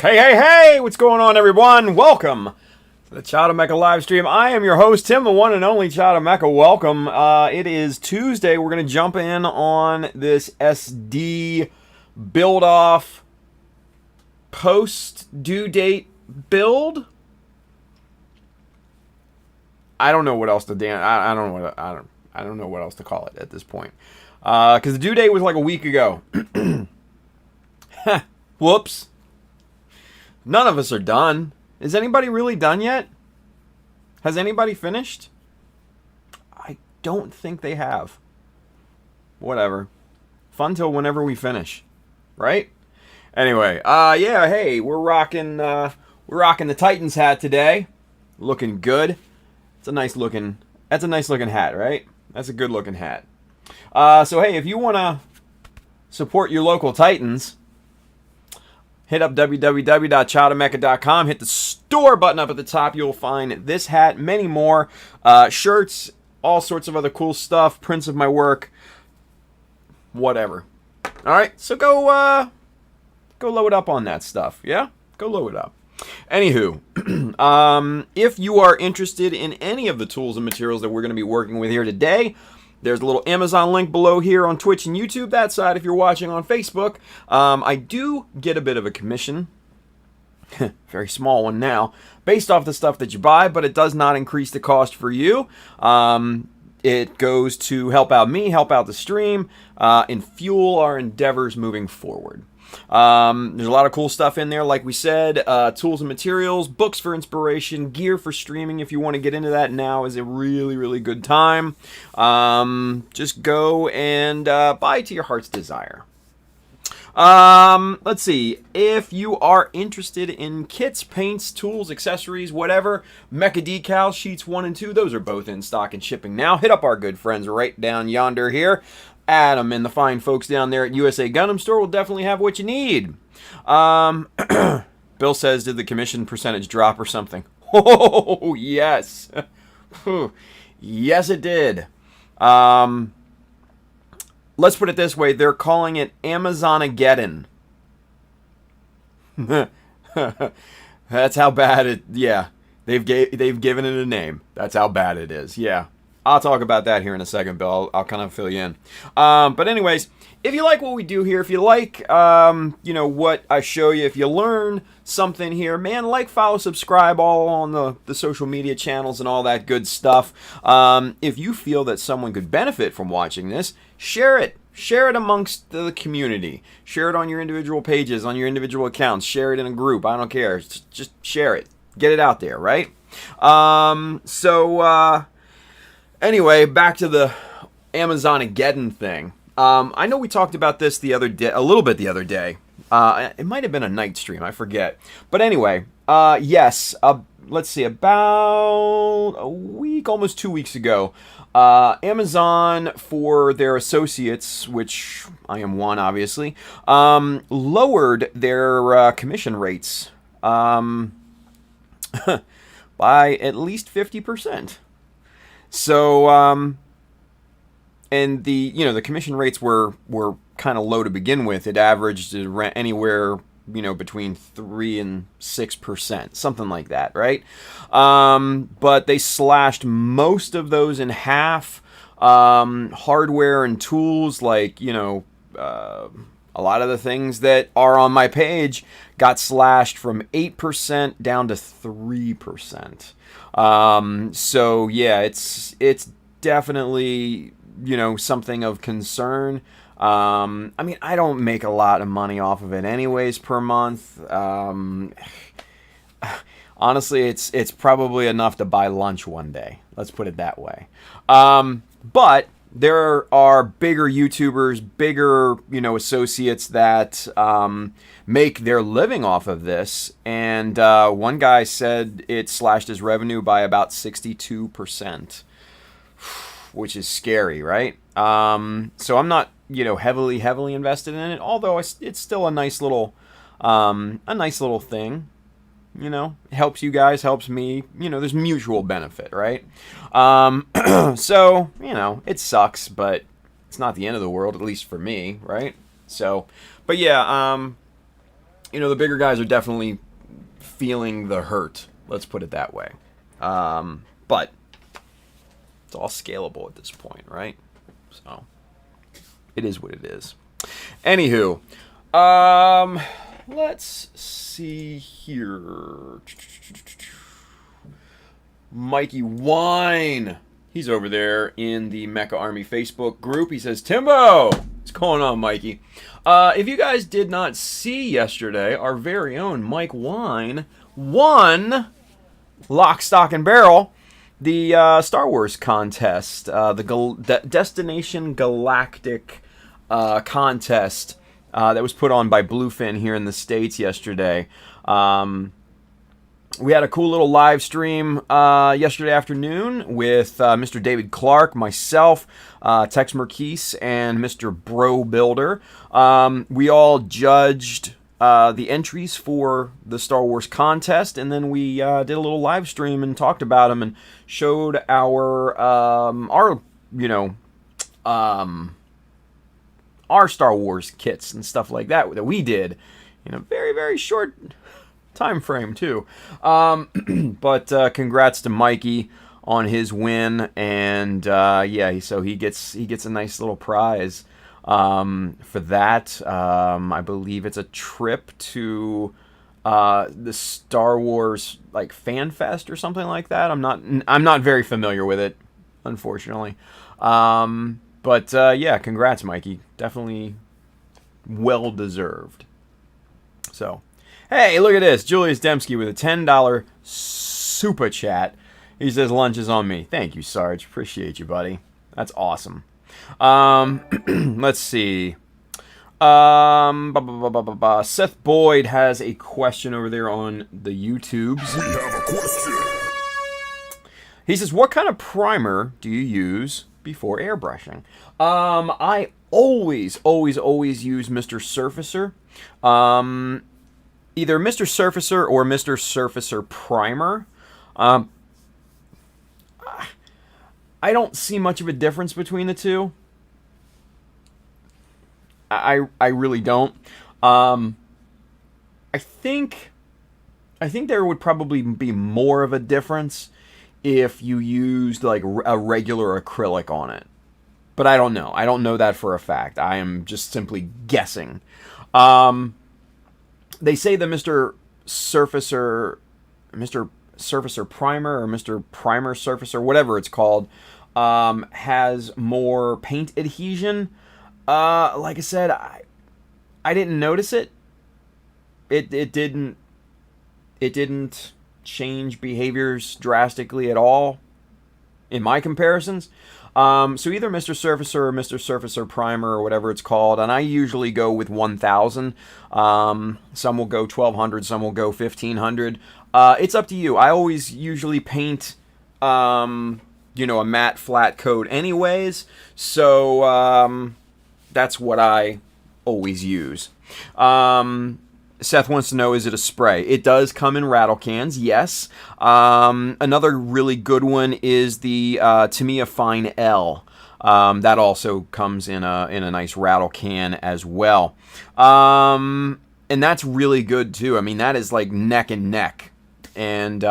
Hey, hey, hey! What's going on, everyone? Welcome to the Chada Mecha live stream. I am your host, Tim, the one and only Chada Mecha. Welcome. It is Tuesday. We're going to jump in on this SD Buildoff post-due date build. I don't know what else to I don't know what else to call it at this point. Because the due date was like a week ago. Whoops. None of us are done. Is anybody really done yet? Has anybody finished? I don't think they have. Whatever. Fun till whenever we finish. Right? Anyway, yeah, hey, we're rocking the Titans hat today. Looking good. That's a nice looking hat, right? That's a good looking hat. So hey, if you want to support your local Titans, hit up www.chadamecha.com. Hit the store button up at the top. You'll find this hat, many more, shirts, all sorts of other cool stuff, prints of my work, whatever. All right, so go load up on that stuff. Yeah, go load it up. Anywho, if you are interested in any of the tools and materials that we're going to be working with here today, there's a little Amazon link below here on Twitch and YouTube. That side, if you're watching on Facebook, I do get a bit of a commission, very small one now, based off the stuff that you buy, but it does not increase the cost for you. It goes to help out me, help out the stream, and fuel our endeavors moving forward. There's a lot of cool stuff in there, like we said, tools and materials, books for inspiration, gear for streaming. If you want to get into that, now is a really, really good time. Just go and buy to your heart's desire. Let's see. If you are interested in kits, paints, tools, accessories, whatever, Mecha Decals, sheets 1 and 2, those are both in stock and shipping now. Hit up our good friends right down yonder here. Adam and the fine folks down there at USA Gundam Store will definitely have what you need. Bill says, did the commission percentage drop or something? Oh, yes. Yes, it did. Let's put it this way. They're calling it Amazonageddon. That's how bad it... Yeah, they've given it a name. That's how bad it is. Yeah. I'll talk about that here in a second, Bill. I'll kind of fill you in. But anyways, if you like what we do here, if you like, what I show you, if you learn something here, man, like, follow, subscribe, all on the social media channels and all that good stuff. If you feel that someone could benefit from watching this, share it. Share it amongst the community. Share it on your individual pages, on your individual accounts. Share it in a group. I don't care. Just share it. Get it out there, right? Anyway, back to the Amazonageddon thing. I know we talked about this a little bit the other day. It might have been a night stream, I forget. But anyway, yes, let's see, about a week, almost 2 weeks ago, Amazon, for their associates, which I am one, obviously, lowered their commission rates by at least 50%. So, and the commission rates were kind of low to begin with. It averaged anywhere, between 3 and 6%, something like that, right? But they slashed most of those in half. Hardware and tools, like, a lot of the things that are on my page got slashed from 8% down to 3%. So yeah, it's definitely, something of concern. I mean, I don't make a lot of money off of it anyways per month. Honestly, it's probably enough to buy lunch one day. Let's put it that way. But there are bigger YouTubers, bigger, associates that make their living off of this. And one guy said it slashed his revenue by about 62%, which is scary, right? So I'm not, heavily invested in it, although it's still a nice little thing. It helps you guys, helps me. There's mutual benefit, right? So, it sucks, but it's not the end of the world, at least for me, right? So, but yeah, the bigger guys are definitely feeling the hurt. Let's put it that way. But it's all scalable at this point, right? So it is what it is. Anywho, let's see here. Mikey Wine. He's over there in the Mecha Army Facebook group. He says, Timbo! What's going on, Mikey? If you guys did not see yesterday, our very own Mike Wine won Lock, Stock, and Barrel, the Star Wars contest, the Destination Galactic contest that was put on by Bluefin here in the States yesterday. We had a cool little live stream yesterday afternoon with Mr. David Clark, myself, Tex Merkis, and Mr. Bro Builder. We all judged the entries for the Star Wars contest, and then we did a little live stream and talked about them and showed our Star Wars kits and stuff like that we did in a very, very short time frame too. But congrats to Mikey on his win, and so he gets a nice little prize for that. I believe it's a trip to the Star Wars like Fan Fest or something like that. I'm not very familiar with it, unfortunately. But congrats, Mikey. Definitely well deserved. So, hey, look at this. Julius Dembski with a $10 super chat. He says, lunch is on me. Thank you, Sarge. Appreciate you, buddy. That's awesome. Let's see. Seth Boyd has a question over there on the YouTubes. We have a question. He says, what kind of primer do you use before airbrushing? I always use Mr. Surfacer. Either Mr. Surfacer or Mr. Surfacer Primer. I don't see much of a difference between the two. I really don't. I think there would probably be more of a difference if you used like a regular acrylic on it. But I don't know. I don't know that for a fact. I am just simply guessing. They say the Mr. Surfacer Primer or Mr. Primer Surfacer, whatever it's called, has more paint adhesion. Like I said, I didn't notice it. It didn't change behaviors drastically at all in my comparisons. So either Mr. Surfacer or Mr. Surfacer Primer or whatever it's called, and I usually go with 1000. Some will go 1200, some will go 1500. It's up to you. I always usually paint, a matte flat coat anyways, so that's what I always use. Seth wants to know, is it a spray? It does come in rattle cans, yes. Another really good one is the Tamiya Fine L. That also comes in a nice rattle can as well. And that's really good too. I mean, that is like neck and neck. And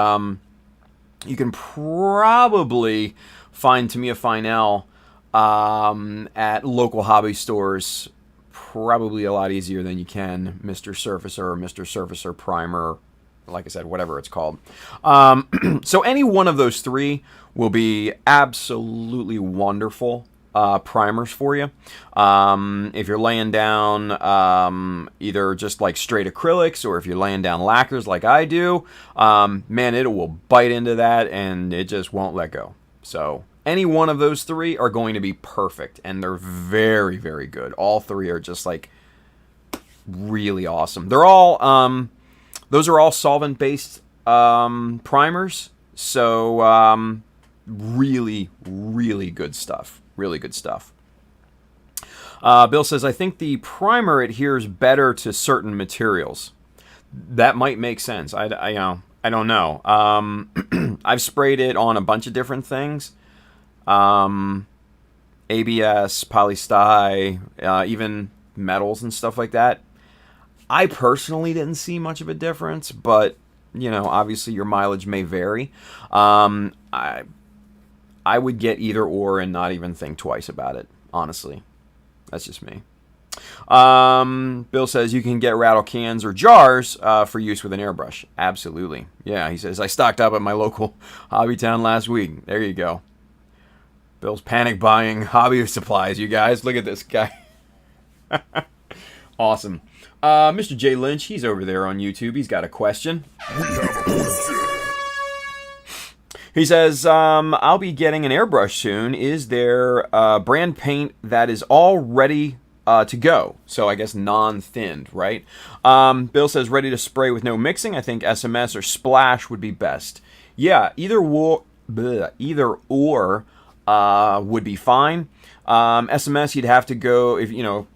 you can probably find Tamiya Fine L at local hobby stores probably a lot easier than you can Mr. Surfacer or Mr. Surfacer Primer, like I said, whatever it's called. So any one of those three will be absolutely wonderful primers for you. If you're laying down either just like straight acrylics, or if you're laying down lacquers like I do, man, it will bite into that and it just won't let go. So any one of those three are going to be perfect, and they're very, very good. All three are just like really awesome. They're all those are all solvent-based primers, so really, really good stuff. Really good stuff. Bill says, I think the primer adheres better to certain materials. That might make sense. I don't know. I've sprayed it on a bunch of different things. ABS, polystyrene, even metals and stuff like that. I personally didn't see much of a difference, but you know, obviously your mileage may vary. I would get either or and not even think twice about it, honestly. That's just me. Bill says you can get rattle cans or jars for use with an airbrush. Absolutely. Yeah, he says, I stocked up at my local hobby town last week. There you go. Bill's panic buying hobby supplies, you guys. Look at this guy. Awesome. Mr. J. Lynch, he's over there on YouTube. He's got a question. He says, I'll be getting an airbrush soon. Is there brand paint that is all ready to go? So I guess non-thinned, right? Bill says, ready to spray with no mixing. I think SMS or Splash would be best. Yeah, either or would be fine. SMS, you'd have to go, if you know,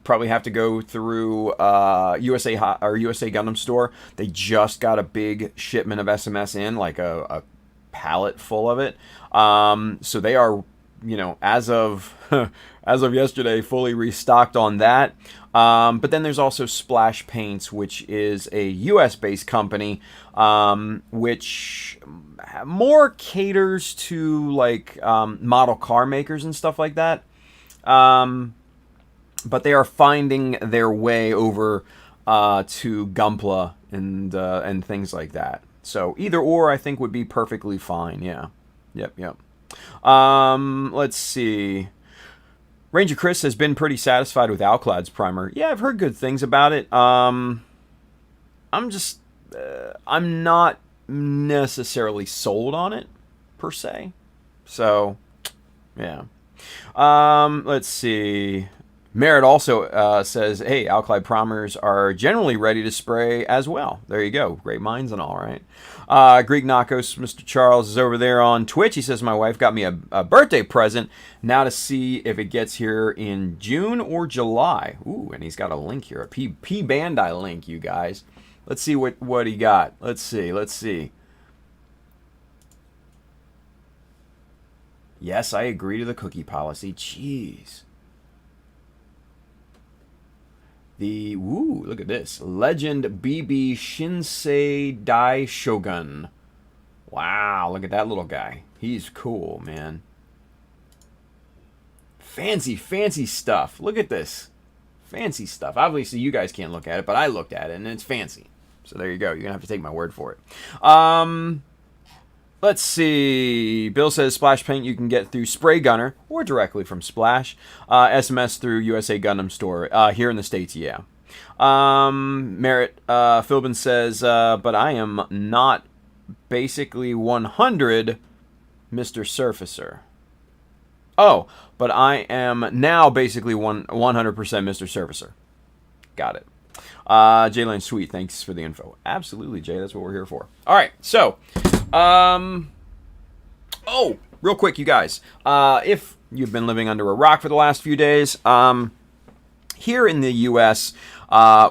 probably have to go through USA Gundam Store. They just got a big shipment of SMS in, like a pallet full of it. So they are, you know, as of yesterday, fully restocked on that. But then there's also Splash Paints, which is a US-based company, which more caters to like model car makers and stuff like that. But they are finding their way over to Gunpla and things like that. So either or, I think, would be perfectly fine. Yeah. Yep. Let's see. Ranger Chris has been pretty satisfied with Alclad's primer. Yeah, I've heard good things about it. I'm not necessarily sold on it, per se. So, yeah. Let's see. Merritt also says, hey, Alclad primers are generally ready to spray as well. There you go. Great minds and all, right? Greek Nakos, Mr. Charles, is over there on Twitch. He says, my wife got me a birthday present now to see if it gets here in June or July. Ooh, and he's got a link here, a P Bandai link, you guys. Let's see what he got. Let's see. Yes, I agree to the cookie policy. Jeez. Look at this. Legend BB Shinsei Dai Shogun. Wow, look at that little guy. He's cool, man. Fancy stuff. Look at this. Fancy stuff. Obviously, you guys can't look at it, but I looked at it, and it's fancy. So there you go. You're going to have to take my word for it. Let's see. Bill says Splash Paint you can get through Spray Gunner or directly from Splash. SMS through USA Gundam Store. Here in the States, yeah. Merritt Philbin says, but I am not basically 100 Mr. Surfacer. Oh, but I am now basically 100% Mr. Surfacer. Got it. Jaylen Sweet, thanks for the info. Absolutely, Jay. That's what we're here for. All right, so... oh, real quick, you guys. If you've been living under a rock for the last few days, here in the U.S.,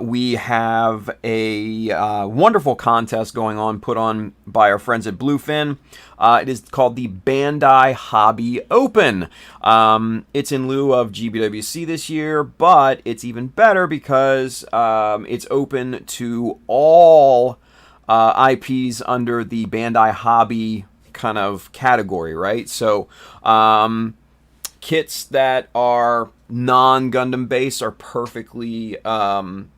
we have a wonderful contest going on, put on by our friends at Bluefin. It is called the Bandai Hobby Open. It's in lieu of GBWC this year, but it's even better because it's open to all IPs under the Bandai Hobby kind of category, right? So kits that are non-Gundam based are perfectly fine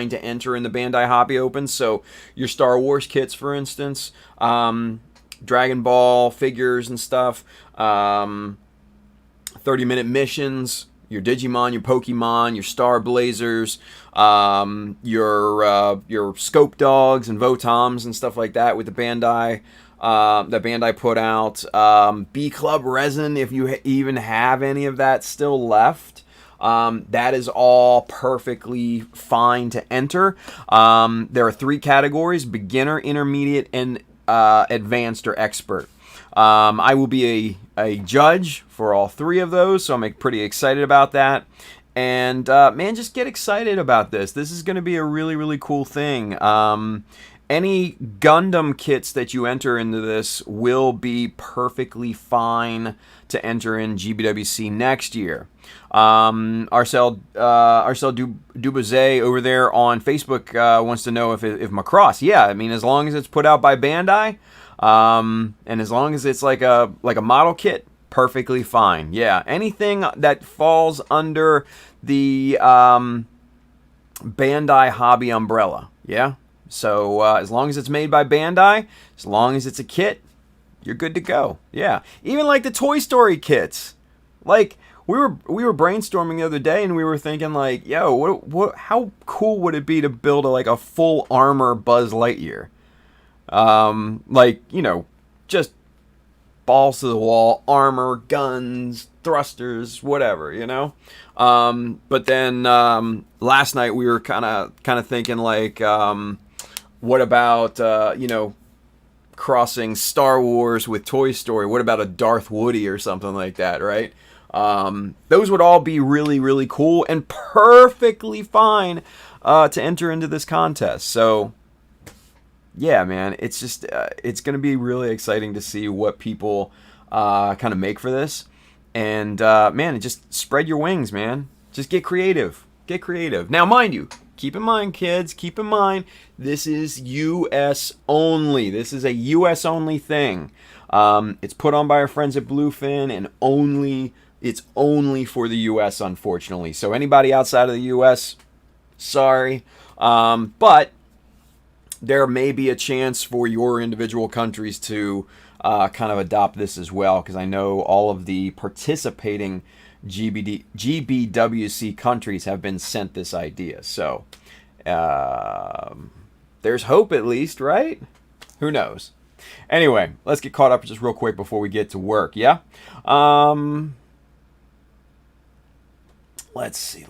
to enter in the Bandai Hobby Open. So your Star Wars kits, for instance, Dragon Ball figures and stuff, 30-minute missions, your Digimon, your Pokemon, your Star Blazers, your Scope Dogs and Votoms and stuff like that with the Bandai that Bandai put out. B Club Resin, if you even have any of that still left, that is all perfectly fine to enter. There are 3 categories: beginner, intermediate, and advanced or expert. I will be a judge for all 3 of those, so I'm pretty excited about that. And man, just get excited about this. This is going to be a really, really cool thing. any Gundam kits that you enter into this will be perfectly fine to enter in GBWC next year. Arcel Dubouzet over there on Facebook wants to know if Macross. Yeah, I mean, as long as it's put out by Bandai, and as long as it's like a model kit, perfectly fine. Yeah, anything that falls under the Bandai hobby umbrella. Yeah. So as long as it's made by Bandai, as long as it's a kit, you're good to go. Yeah. Even like the Toy Story kits. Like we were brainstorming the other day and we were thinking like, yo, how cool would it be to build a full armor Buzz Lightyear? Like, you know, just balls to the wall, armor, guns, thrusters, whatever, you know? But then last night we were kind of thinking like, what about, you know, crossing Star Wars with Toy Story? What about a Darth Woody or something like that, right? Those would all be really, really cool and perfectly fine to enter into this contest. So, yeah, man, it's just, it's going to be really exciting to see what people kind of make for this. And, man, just spread your wings, man. Just get creative. Get creative. Now, mind you, keep in mind, kids, keep in mind, this is U.S. only. This is a U.S. only thing. It's put on by our friends at Bluefin, and it's only for the U.S., unfortunately. So anybody outside of the U.S., sorry. But there may be a chance for your individual countries to kind of adopt this as well, because I know all of the participating GBWC countries have been sent this idea. So there's hope, at least, right? Who knows? Anyway, let's get caught up just real quick before we get to work, yeah? Let's see.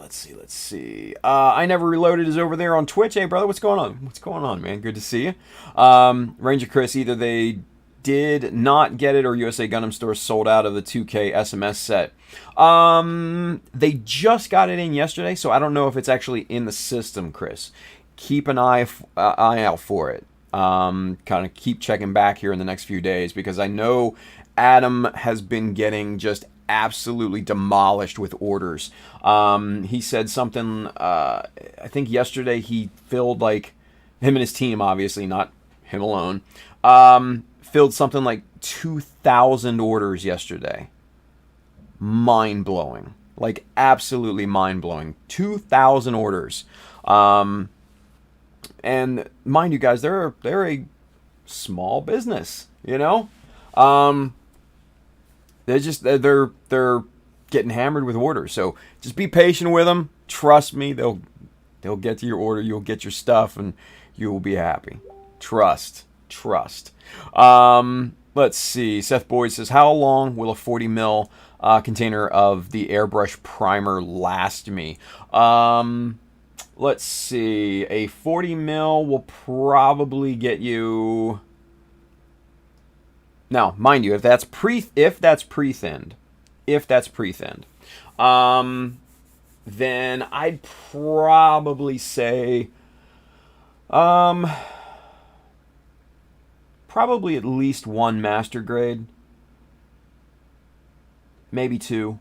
I Never Reloaded is over there on Twitch. Hey, brother, what's going on? What's going on, man? Good to see you. Ranger Chris, either they did not get it or USA Gundam Store sold out of the 2K SMS set. They just got it in yesterday, so I don't know if it's actually in the system, Chris. Keep an eye out for it. Kind of keep checking back here in the next few days, because I know Adam has been getting just absolutely demolished with orders. He said something, I think yesterday he filled, like, him and his team, obviously, not him alone, filled something like 2,000 orders yesterday. Mind-blowing. Like, absolutely mind-blowing. 2,000 orders. And mind you guys, they're a small business, you know? They're getting hammered with orders. So just be patient with them. Trust me, they'll get to your order. You'll get your stuff, and you will be happy. Trust. Let's see. Seth Boyd says, how long will a 40 mil container of the airbrush primer last me? Let's see. A 40 mil will probably get you. Now, mind you, if that's pre-thinned, then I'd probably say, probably at least one master grade, maybe two.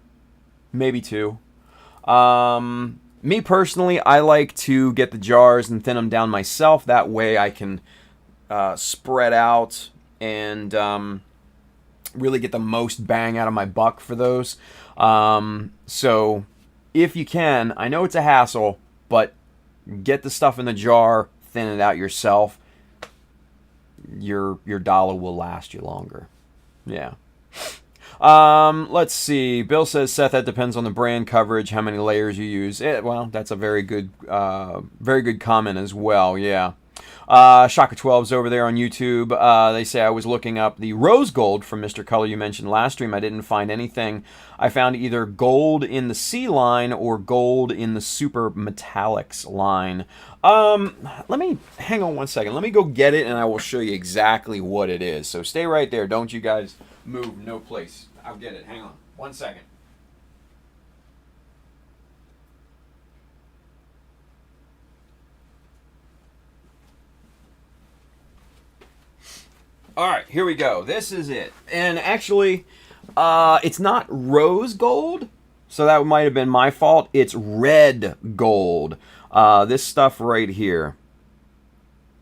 Me personally, I like to get the jars and thin them down myself. That way I can spread out and really get the most bang out of my buck for those. So if you can, I know it's a hassle, but get the stuff in the jar, thin it out yourself. Your dollar will last you longer. Yeah. Let's see. Bill says, Seth, that depends on the brand coverage, how many layers you use. Well, that's a very good comment as well. Yeah. Shaka 12's over there on YouTube. They say, I was looking up the rose gold from Mr. Color you mentioned last stream. I didn't find anything. I found either gold in the C line or gold in the Super Metallics line. Let me hang on one second. Let me go get it, and I will show you exactly what it is. So stay right there. Don't you guys move no place. I'll get it. Hang on 1 second. All right, here we go. This is it. And actually, it's not rose gold, so that might have been my fault. It's red gold. This stuff right here.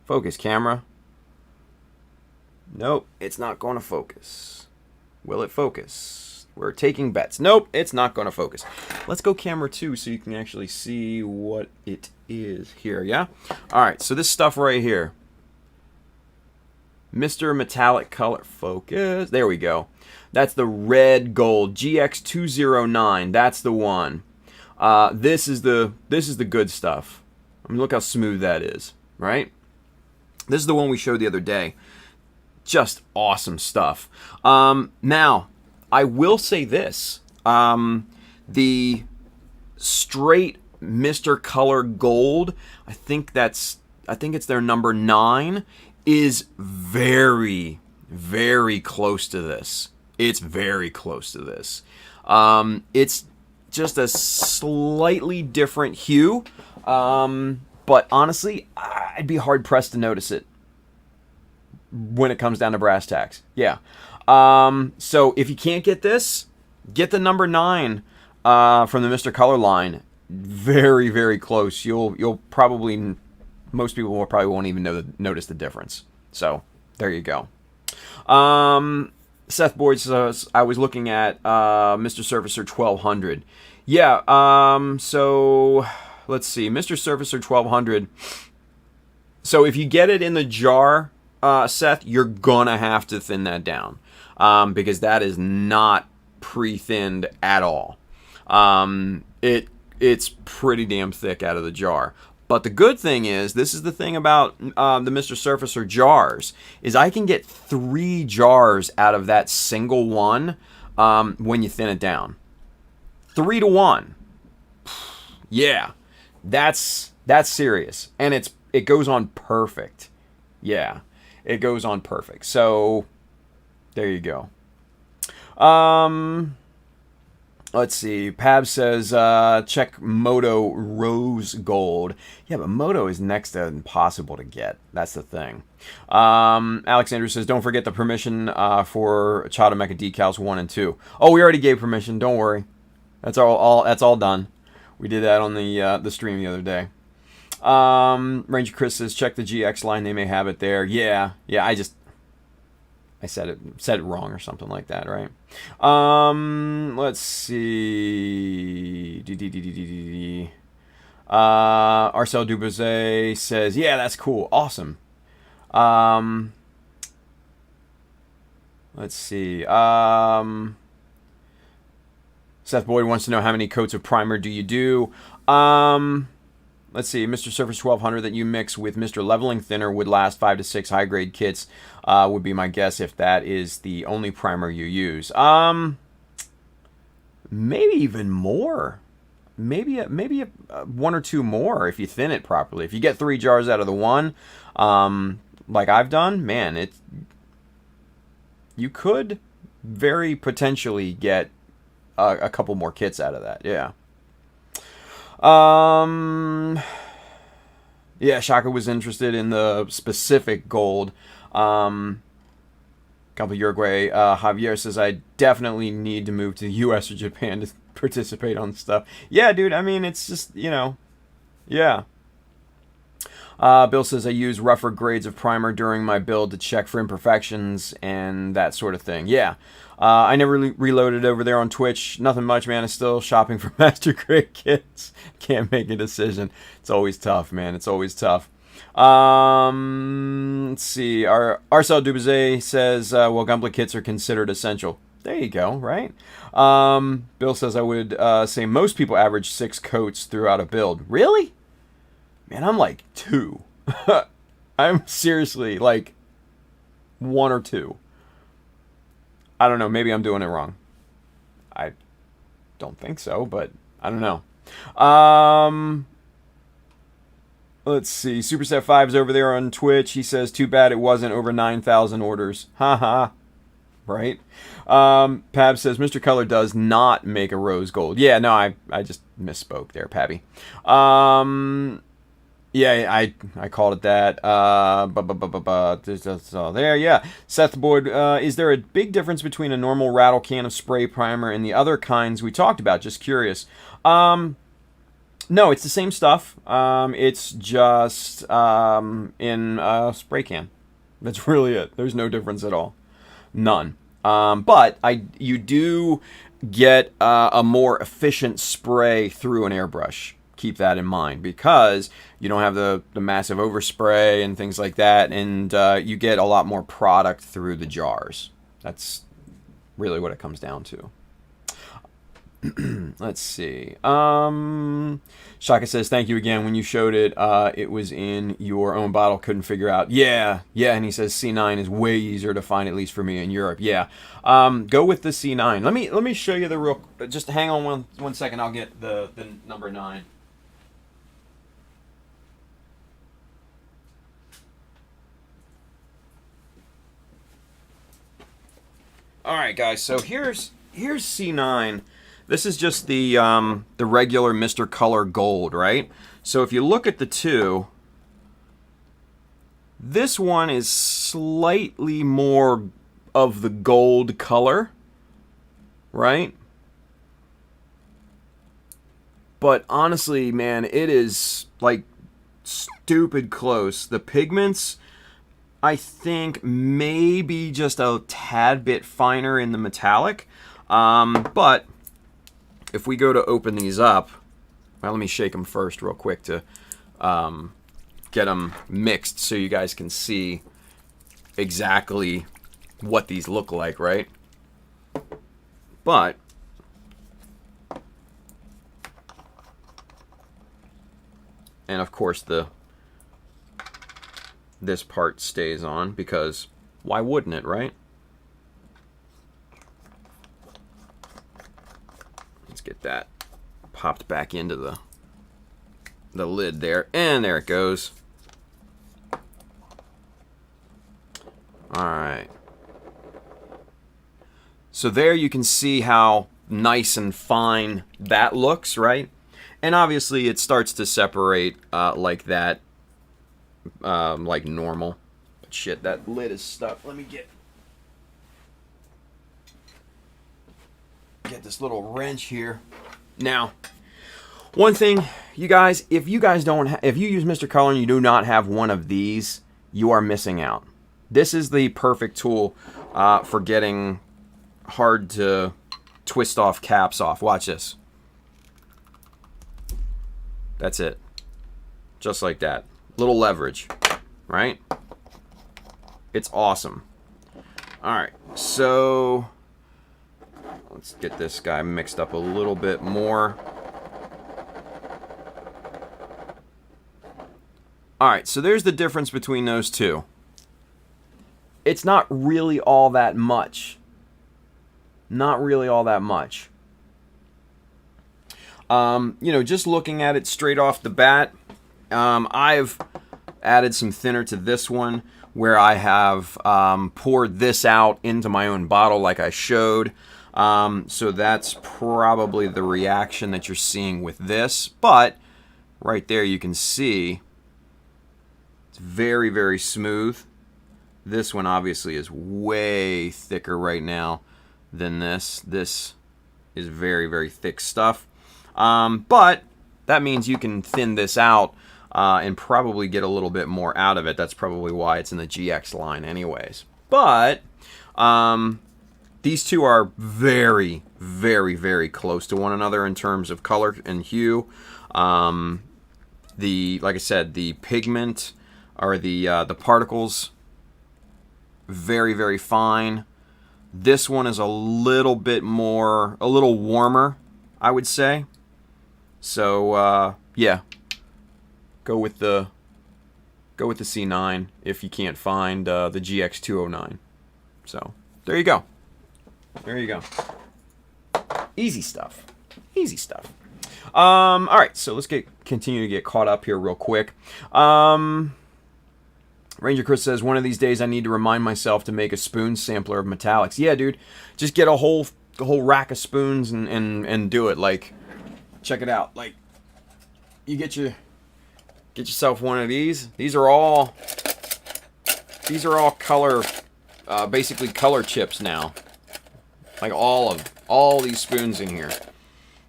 Focus, camera. Nope, it's not going to focus. Will it focus? We're taking bets. Nope, it's not going to focus. Let's go camera 2 so you can actually see what it is here, yeah? All right, so this stuff right here. Mr. Metallic Color. Focus. There we go. That's the red gold. GX209. That's the one. This is the good stuff. I mean, look how smooth that is, right? This is the one we showed the other day. Just awesome stuff. Now, I will say this. The straight Mr. Color Gold, I think it's their number 9, is very, very close to this. It's very close to this. It's just a slightly different hue, but honestly, I'd be hard-pressed to notice it when it comes down to brass tacks. Yeah. So if you can't get this, get the number 9 from the Mr. Color line. Very, very close. You'll probably... Most people won't even notice the difference. So, there you go. Seth Boyd says, I was looking at Mr. Surfacer 1200. Yeah, so, let's see. Mr. Surfacer 1200. So, if you get it in the jar, Seth, you're going to have to thin that down. Because that is not pre-thinned at all. It's pretty damn thick out of the jar. But the good thing is, this is the thing about the Mr. Surfacer jars, is I can get 3 jars out of that single one when you thin it down. 3 to 1. Yeah, that's serious. And it goes on perfect. Yeah, it goes on perfect. So, there you go. Let's see. Pab says, check Moto Rose Gold. Yeah, but Moto is next to impossible to get. That's the thing. Alexander says, don't forget the permission for Chata Mecha Decals 1 and 2. Oh, we already gave permission. Don't worry. That's all done. We did that on the stream the other day. Ranger Chris says, check the GX line. They may have it there. Yeah, I said it wrong or something like that, right? Let's see. Arcel Dubuzet says, yeah, that's cool. Awesome. Let's see. Seth Boyd wants to know how many coats of primer do you do? Let's see, Mr. Surface 1200 that you mix with Mr. Leveling Thinner would last 5 to 6 high-grade kits, would be my guess if that is the only primer you use. Maybe even more. Maybe 1 or 2 more if you thin it properly. If you get 3 jars out of the one, like I've done, man, you could very potentially get a couple more kits out of that, yeah. Yeah, Shaka was interested in the specific gold. Couple Uruguay. Javier says, I definitely need to move to the US or Japan to participate on stuff. Yeah, dude, I mean, it's just, yeah. Bill says, I use rougher grades of primer during my build to check for imperfections and that sort of thing. Yeah. I never reloaded over there on Twitch. Nothing much, man. I'm still shopping for master grade kits. Can't make a decision. It's always tough, man. It's always tough. Let's see. Arcel Dubuzet says, well, Gunpla kits are considered essential. There you go, right? Bill says, I would say most people average 6 coats throughout a build. Really? Man, I'm like 2. I'm seriously like 1 or 2. I don't know. Maybe I'm doing it wrong. I don't think so, but I don't know. Let's see. Superset 5's over there on Twitch. He says, too bad it wasn't over 9,000 orders. Haha. Right? Pab says, Mr. Color does not make a rose gold. Yeah, no, I just misspoke there, Pabby. Yeah, I called it that. There, yeah. Seth Boyd, is there a big difference between a normal rattle can of spray primer and the other kinds we talked about? Just curious. No, it's the same stuff. It's just in a spray can. That's really it. There's no difference at all. None. But you do get a more efficient spray through an airbrush. Keep that in mind because you don't have the massive overspray and things like that, and you get a lot more product through the jars. That's really what it comes down to. Let's see. Shaka says, thank you again. When you showed it, it was in your own bottle. Couldn't figure out. Yeah. And he says C9 is way easier to find, at least for me in Europe. Yeah. Go with the C9. Let me show you the real. Just hang on one second. I'll get the number 9. All right, guys. So here's C9. This is just the regular Mr. Color Gold, right? So if you look at the two, this one is slightly more of the gold color, right? But honestly, man, it is like stupid close. The pigments, I think, maybe just a tad bit finer in the metallic, but if we go to open these up, well, let me shake them first real quick to get them mixed so you guys can see exactly what these look like, right? But and of course this part stays on because why wouldn't it, right? Get that popped back into the lid there, and there it goes. All right. So there you can see how nice and fine that looks, right? And obviously it starts to separate like that, like normal. But shit, that lid is stuck. Let me get this little wrench here. Now, one thing, you guys, if you use Mr. Color and you do not have one of these, you are missing out. This is the perfect tool for getting hard to twist off caps off. Watch this. That's it. Just like that. Little leverage, right? It's awesome. All right, so let's get this guy mixed up a little bit more. Alright, so there's the difference between those two. It's not really all that much. Not really all that much. Just looking at it straight off the bat, I've added some thinner to this one where I have poured this out into my own bottle like I showed. So that's probably the reaction that you're seeing with this. But right there you can see it's very, very smooth. This one obviously is way thicker right now than this. This is very, very thick stuff. But that means you can thin this out and probably get a little bit more out of it. That's probably why it's in the GX line anyways. But these two are very, very, very close to one another in terms of color and hue. Like I said, the pigment or the particles, very, very fine. This one is a little bit more, a little warmer, I would say. So yeah, go with the C9 if you can't find the GX209. So there you go. There you go. Easy stuff. Easy stuff. All right, so let's continue to get caught up here real quick. Ranger Chris says, one of these days I need to remind myself to make a spoon sampler of metallics. Yeah, dude, just get a whole rack of spoons and do it. Like, check it out. Like, you get your Get yourself one of these. These are all color, basically color chips now. Like all these spoons in here.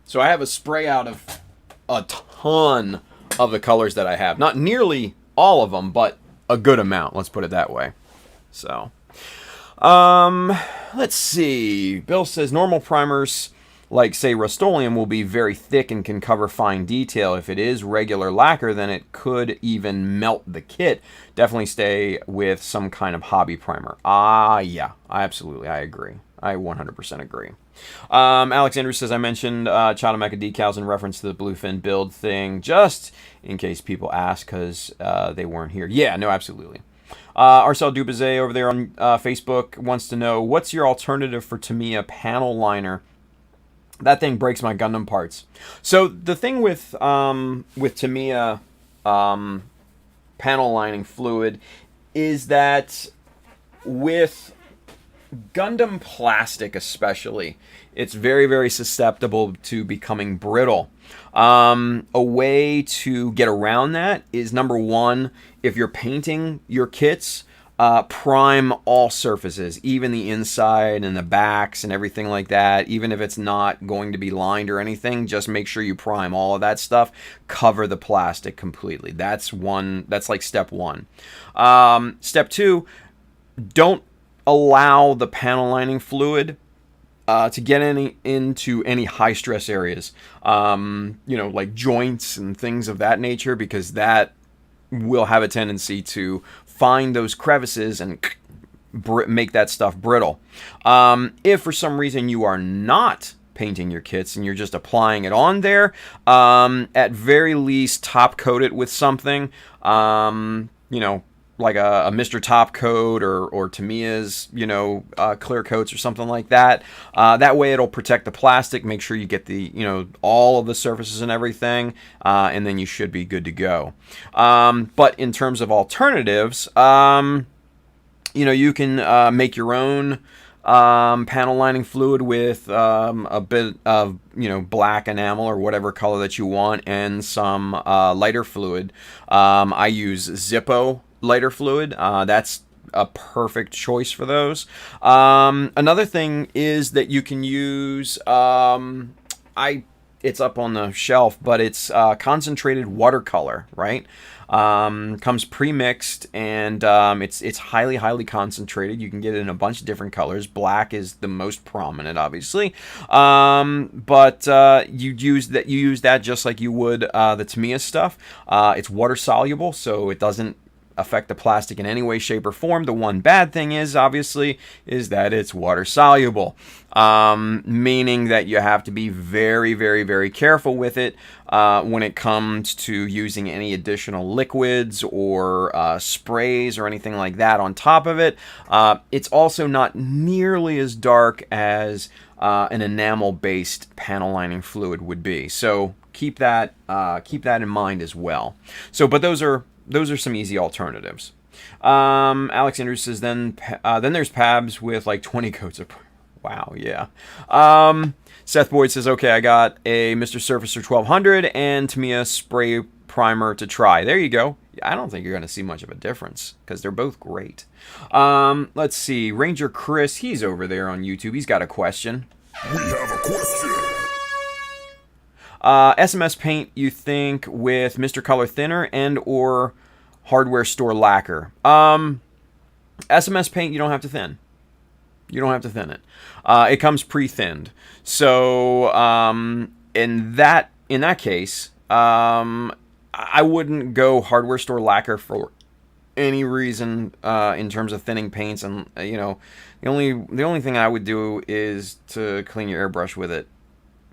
So I have a spray out of a ton of the colors that I have. Not nearly all of them, but a good amount. Let's put it that way. So, let's see. Bill says normal primers, like say Rust-Oleum, will be very thick and can cover fine detail. If it is regular lacquer, then it could even melt the kit. Definitely stay with some kind of hobby primer. Yeah, absolutely, I agree. I 100% agree. Alex Andrews says, I mentioned Child of Mecha Decals in reference to the Bluefin build thing, just in case people ask, because they weren't here. Yeah, no, absolutely. Arcel Dubazet over there on Facebook wants to know, what's your alternative for Tamiya panel liner? That thing breaks my Gundam parts. So the thing with Tamiya panel lining fluid is that with Gundam plastic especially, it's very, very susceptible to becoming brittle. A way to get around that is, number one, if you're painting your kits, prime all surfaces, even the inside and the backs and everything like that. Even if it's not going to be lined or anything, just make sure you prime all of that stuff. Cover the plastic completely. That's like step one. Step two, don't allow the panel lining fluid to get into any high stress areas, like joints and things of that nature, because that will have a tendency to find those crevices and make that stuff brittle. If for some reason you are not painting your kits and you're just applying it on there, at very least top coat it with something, like a Mr. Top Coat or Tamiya's, clear coats or something like that. That way it'll protect the plastic, make sure you get the, all of the surfaces and everything, and then you should be good to go. But in terms of alternatives, you can make your own panel lining fluid with a bit of black enamel or whatever color that you want, and some lighter fluid. I use Zippo lighter fluid. That's a perfect choice for those. Another thing is that you can use it's up on the shelf, but it's concentrated watercolor, right? Comes pre-mixed, and it's highly concentrated. You can get it in a bunch of different colors. Black is the most prominent, obviously, but you use that just like you would the Tamiya stuff. It's water soluble, so it doesn't affect the plastic in any way, shape, or form. The one bad thing is, obviously, is that it's water soluble, meaning that you have to be very, very, very careful with it when it comes to using any additional liquids or sprays or anything like that on top of it. It's also not nearly as dark as an enamel-based panel lining fluid would be. So keep that in mind as well. So, but those are some easy alternatives. Alex Andrews says, then there's Pabs with like 20 coats of... Wow, yeah. Seth Boyd says, okay, I got a Mr. Surfacer 1200 and Tamiya spray primer to try. There you go. I don't think you're going to see much of a difference because they're both great. Let's see. Ranger Chris, he's over there on YouTube. He's got a question. We have a question. SMS paint, you think, with Mr. Color Thinner and or hardware store lacquer? SMS paint, you don't have to thin. You don't have to thin it. It comes pre-thinned. So in that case, I wouldn't go hardware store lacquer for any reason in terms of thinning paints. And the only thing I would do is to clean your airbrush with it.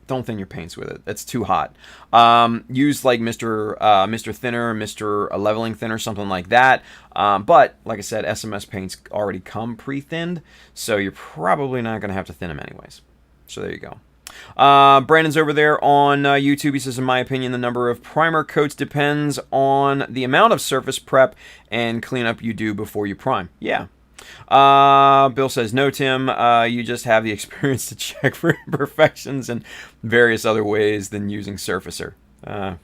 Don't thin your paints with it. It's too hot. Use like Mr. Thinner, Mr. Leveling Thinner, something like that. But like I said, SMS paints already come pre-thinned, so you're probably not going to have to thin them anyways. So there you go. Brandon's over there on YouTube. He says, in my opinion, the number of primer coats depends on the amount of surface prep and cleanup you do before you prime. Yeah. Bill says, no, Tim, you just have the experience to check for imperfections and various other ways than using Surfacer.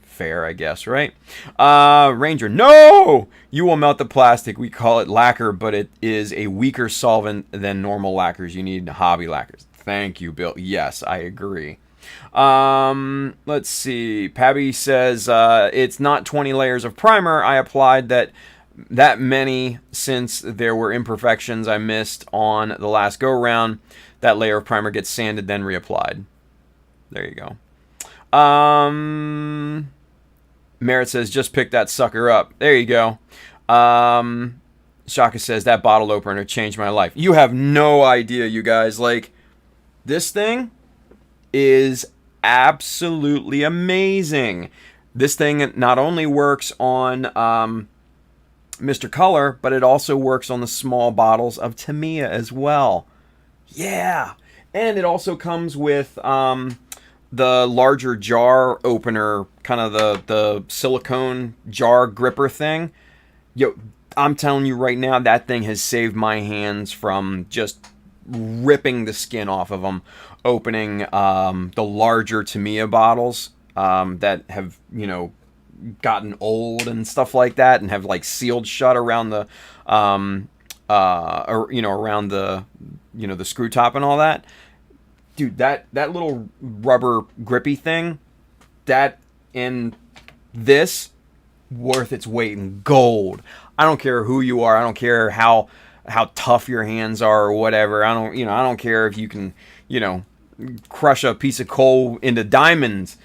Fair, I guess, right? Ranger, no! You will melt the plastic. We call it lacquer, but it is a weaker solvent than normal lacquers. You need hobby lacquers. Thank you, Bill. Yes, I agree. Let's see. Pabby says, it's not 20 layers of primer. I applied that many since there were imperfections I missed on the last go-round. That layer of primer gets sanded, then reapplied. There you go. Merritt says, just pick that sucker up. There you go. Shaka says, that bottle opener changed my life. You have no idea, you guys. Like, this thing is absolutely amazing. This thing not only works on Mr. Color, but it also works on the small bottles of Tamiya as well. Yeah. And it also comes with the larger jar opener, kind of the silicone jar gripper thing. Yo, I'm telling you right now, that thing has saved my hands from just ripping the skin off of them, opening the larger Tamiya bottles that have, gotten old and stuff like that, and have like sealed shut around the around the the screw top and all that. Dude, that little rubber grippy thing, that and this, worth its weight in gold. I don't care who you are. I don't care how tough your hands are or whatever. I don't care if you can, crush a piece of coal into diamonds.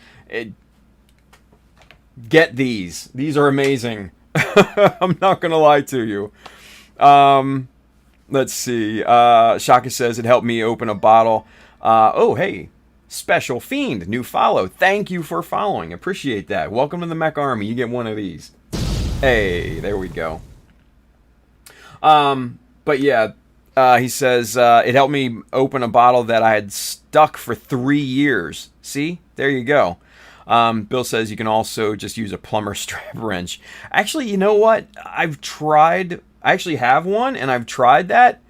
Get these. These are amazing. I'm not gonna lie to you. Let's see. Shaka says it helped me open a bottle. Oh, hey, Special Fiend, new follow. Thank you for following. Appreciate that. Welcome to the Mech Army. You get one of these. Hey, there we go. But yeah, he says it helped me open a bottle that I had stuck for 3 years. See? There you go. Bill says you can also just use a plumber strap wrench. Actually, you know what? I actually have one, and I've tried that.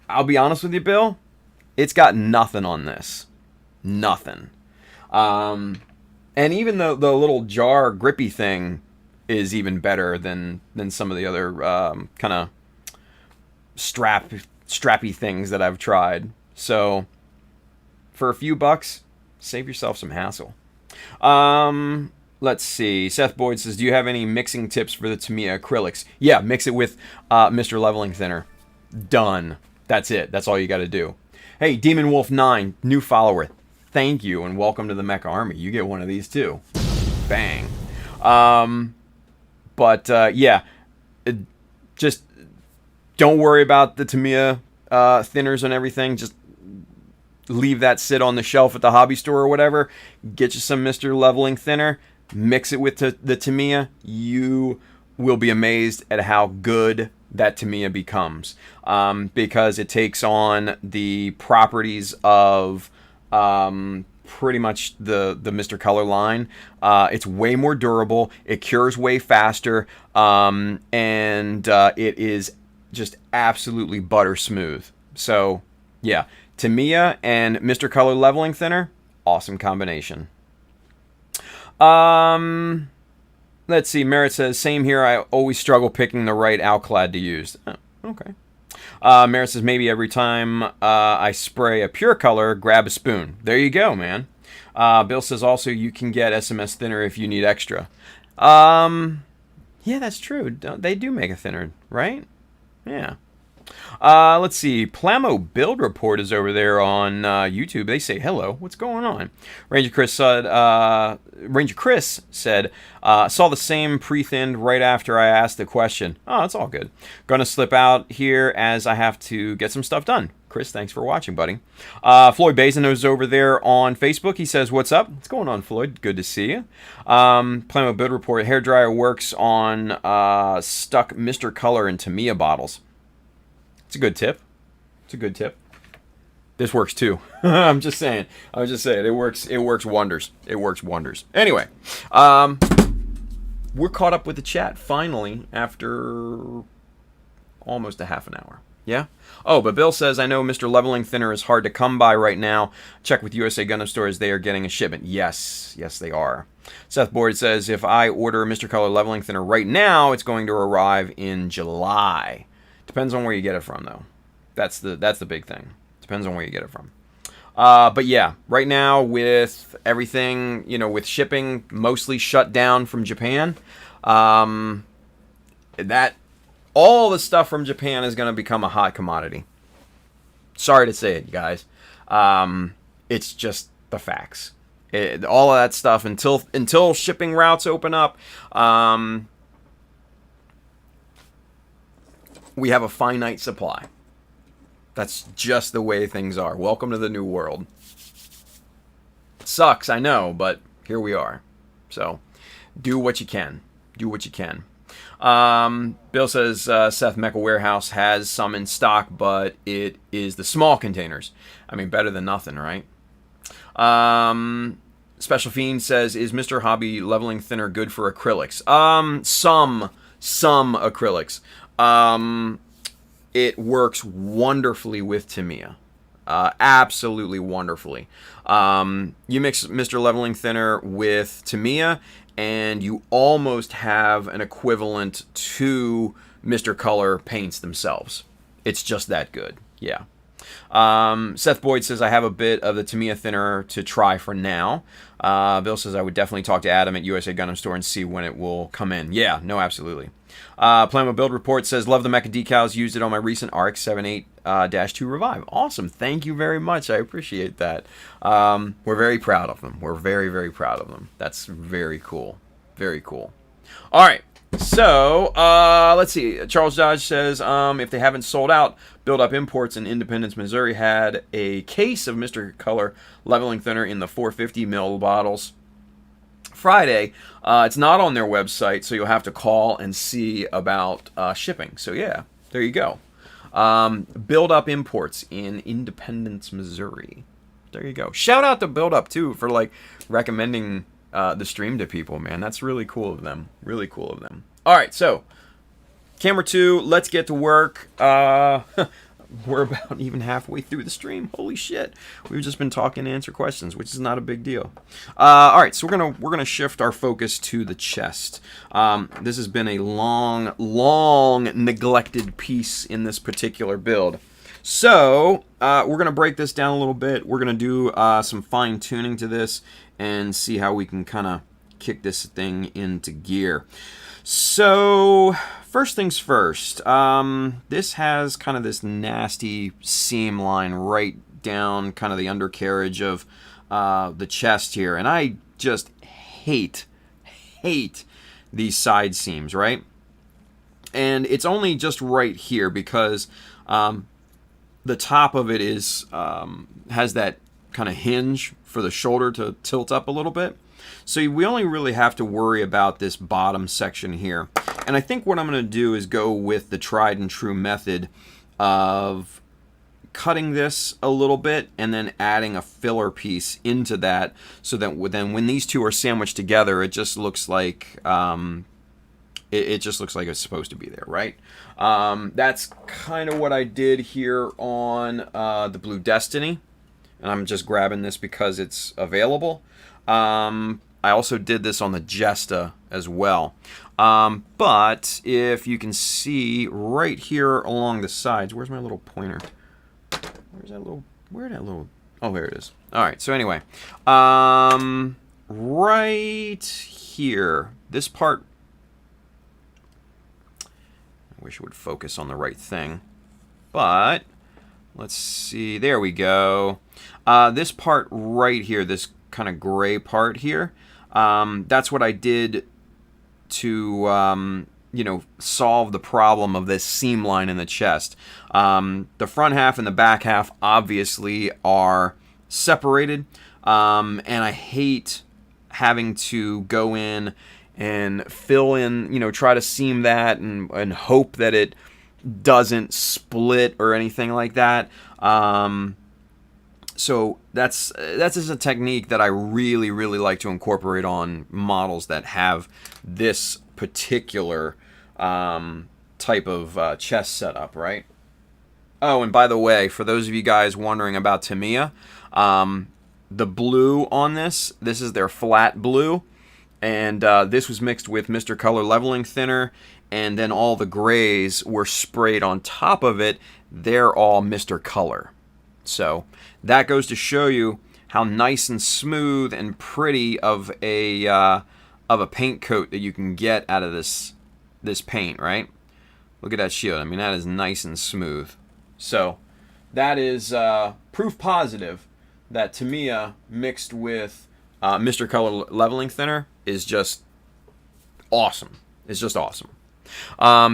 I'll be honest with you, Bill. It's got nothing on this. Nothing. And even the little jar grippy thing is even better than some of the other kind of strappy things that I've tried. So, for a few bucks, save yourself some hassle. Let's see. Seth Boyd says, do you have any mixing tips for the Tamiya acrylics? Yeah, mix it with Mr. Leveling Thinner. Done. That's it. That's all you got to do. Hey, Demon Wolf 9, new follower. Thank you, and welcome to the Mecha Army. You get one of these, too. Bang. Yeah. Just don't worry about the Tamiya thinners and everything. Just leave that sit on the shelf at the hobby store or whatever. Get you some Mr. Leveling Thinner. Mix it with the Tamiya. You will be amazed at how good that Tamiya becomes, because it takes on the properties of pretty much the Mr. Color line. It's way more durable, it cures way faster, and it is just absolutely butter smooth. So yeah, Tamiya and Mr. Color Leveling Thinner, awesome combination. Let's see. Merritt says, same here. I always struggle picking the right Alclad to use. Oh, okay. Merritt says, maybe every time I spray a pure color, grab a spoon. There you go, man. Bill says also you can get SMS thinner if you need extra. Yeah, that's true. They do make a thinner, right? Yeah. Let's see. Plamo Build Report is over there on YouTube. They say hello. What's going on? Ranger Chris said, saw the same pre-thinned right after I asked the question. Oh, that's all good. Gonna slip out here as I have to get some stuff done. Chris, thanks for watching, buddy. Floyd Bazin is over there on Facebook. He says, what's up? What's going on, Floyd? Good to see you. Plamo Build Report. Hairdryer works on stuck Mr. Color and Tamiya bottles. It's a good tip. It's a good tip. This works too. I'm just saying. It works. It works wonders. It works wonders. Anyway, we're caught up with the chat finally after almost a half an hour. Yeah? Oh, but Bill says, I know Mr. Leveling Thinner is hard to come by right now. Check with USA Gundam Store as they are getting a shipment. Yes. Yes, they are. Seth Boyd says, if I order Mr. Color Leveling Thinner right now, it's going to arrive in July. Depends on where you get it from, though. That's the big thing. Depends on where you get it from. But yeah, right now with everything, you know, with shipping mostly shut down from Japan, that all the stuff from Japan is going to become a hot commodity. Sorry to say it, guys. It's just the facts. All of that stuff until shipping routes open up, we have a finite supply. That's just the way things are. Welcome to the new world. It sucks, I know, but here we are. So, do what you can. Do what you can. Bill says Seth Mecha Warehouse has some in stock, but it is the small containers. I mean, better than nothing, right? Special Fiend says, is Mr. Hobby Leveling Thinner good for acrylics? Some acrylics. It works wonderfully with Tamiya. Absolutely wonderfully. You mix Mr. Leveling Thinner with Tamiya, and you almost have an equivalent to Mr. Color paints themselves. It's just that good. Yeah. Seth Boyd says, I have a bit of the Tamiya thinner to try for now. Bill says, I would definitely talk to Adam at USA Gundam Store and see when it will come in. Yeah, no, absolutely. Plamo Build Report says, love the Mecha Decals. Used it on my recent RX-78-2 Revive. Awesome. Thank you very much. I appreciate that. We're very proud of them. We're very, very proud of them. That's very cool. Very cool. All right. So, let's see. Charles Dodge says, if they haven't sold out, Build Up Imports in Independence, Missouri had a case of Mr. Color Leveling Thinner in the 450 ml bottles Friday. It's not on their website, so you'll have to call and see about shipping. So, yeah, there you go. Build Up Imports in Independence, Missouri. There you go. Shout out to Build Up, too, for, like, recommending the stream to people, man. That's really cool of them. Really cool of them. All right, so camera 2, let's get to work. We're about even halfway through the stream. Holy shit. We've just been talking to answer questions, which is not a big deal. All right, so we're gonna shift our focus to the chest. This has been a long neglected piece in this particular build. So we're gonna break this down a little bit. We're gonna do some fine tuning to this and see how we can kind of kick this thing into gear. So first things first, this has kind of this nasty seam line right down kind of the undercarriage of the chest here, and I just hate these side seams, right? And it's only just right here because the top of it is has that kind of hinge for the shoulder to tilt up a little bit. So we only really have to worry about this bottom section here. And I think what I'm going to do is go with the tried and true method of cutting this a little bit and then adding a filler piece into that, so that then when these two are sandwiched together, it just looks like it just looks like it's supposed to be there, right? That's kind of what I did here on the Blue Destiny, and I'm just grabbing this because it's available. I also did this on the Jesta as well. But if you can see right here along the sides, where's my little pointer? Where'd that little, oh, there it is. All right, so anyway, right here, this part, I wish it would focus on the right thing, but let's see, there we go. This part right here, this kind of gray part here, that's what I did to you know, solve the problem of this seam line in the chest. The front half and the back half obviously are separated, and I hate having to go in and fill in, you know, try to seam that and hope that it doesn't split or anything like that. So that's just a technique that I really like to incorporate on models that have this particular type of chest setup, right? Oh, and by the way, for those of you guys wondering about Tamiya, the blue on this is their flat blue. And this was mixed with Mr. Color leveling thinner, and then all the grays were sprayed on top of it. They're all Mr. Color. So that goes to show you how nice and smooth and pretty of a paint coat that you can get out of this paint, right? Look at that shield. I mean, that is nice and smooth. So that is proof positive that Tamiya mixed with Mr. Color leveling thinner is just awesome. It's just awesome.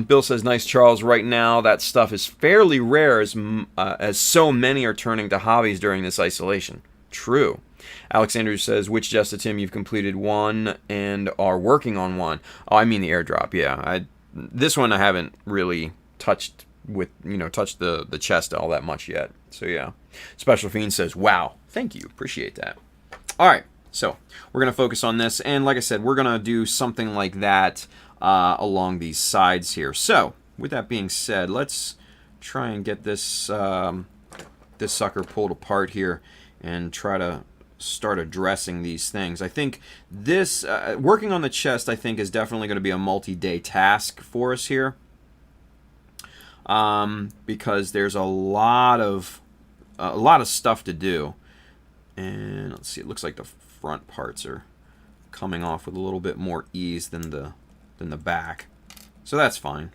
Bill says, nice, Charles. Right now, that stuff is fairly rare as so many are turning to hobbies during this isolation. True. Alexander says, which Just a Tim, you've completed one and are working on one. Oh, I mean the airdrop, yeah. This one I haven't really touched the chest all that much yet. So, yeah. Special Fiend says, wow. Thank you. Appreciate that. All right. So we're going to focus on this, and like I said, we're going to do something like that along these sides here. So with that being said, let's try and get this this sucker pulled apart here and try to start addressing these things. I think this working on the chest, I think, is definitely going to be a multi-day task for us here, because there's a lot of stuff to do. And let's see, it looks like the front parts are coming off with a little bit more ease than the back. So that's fine.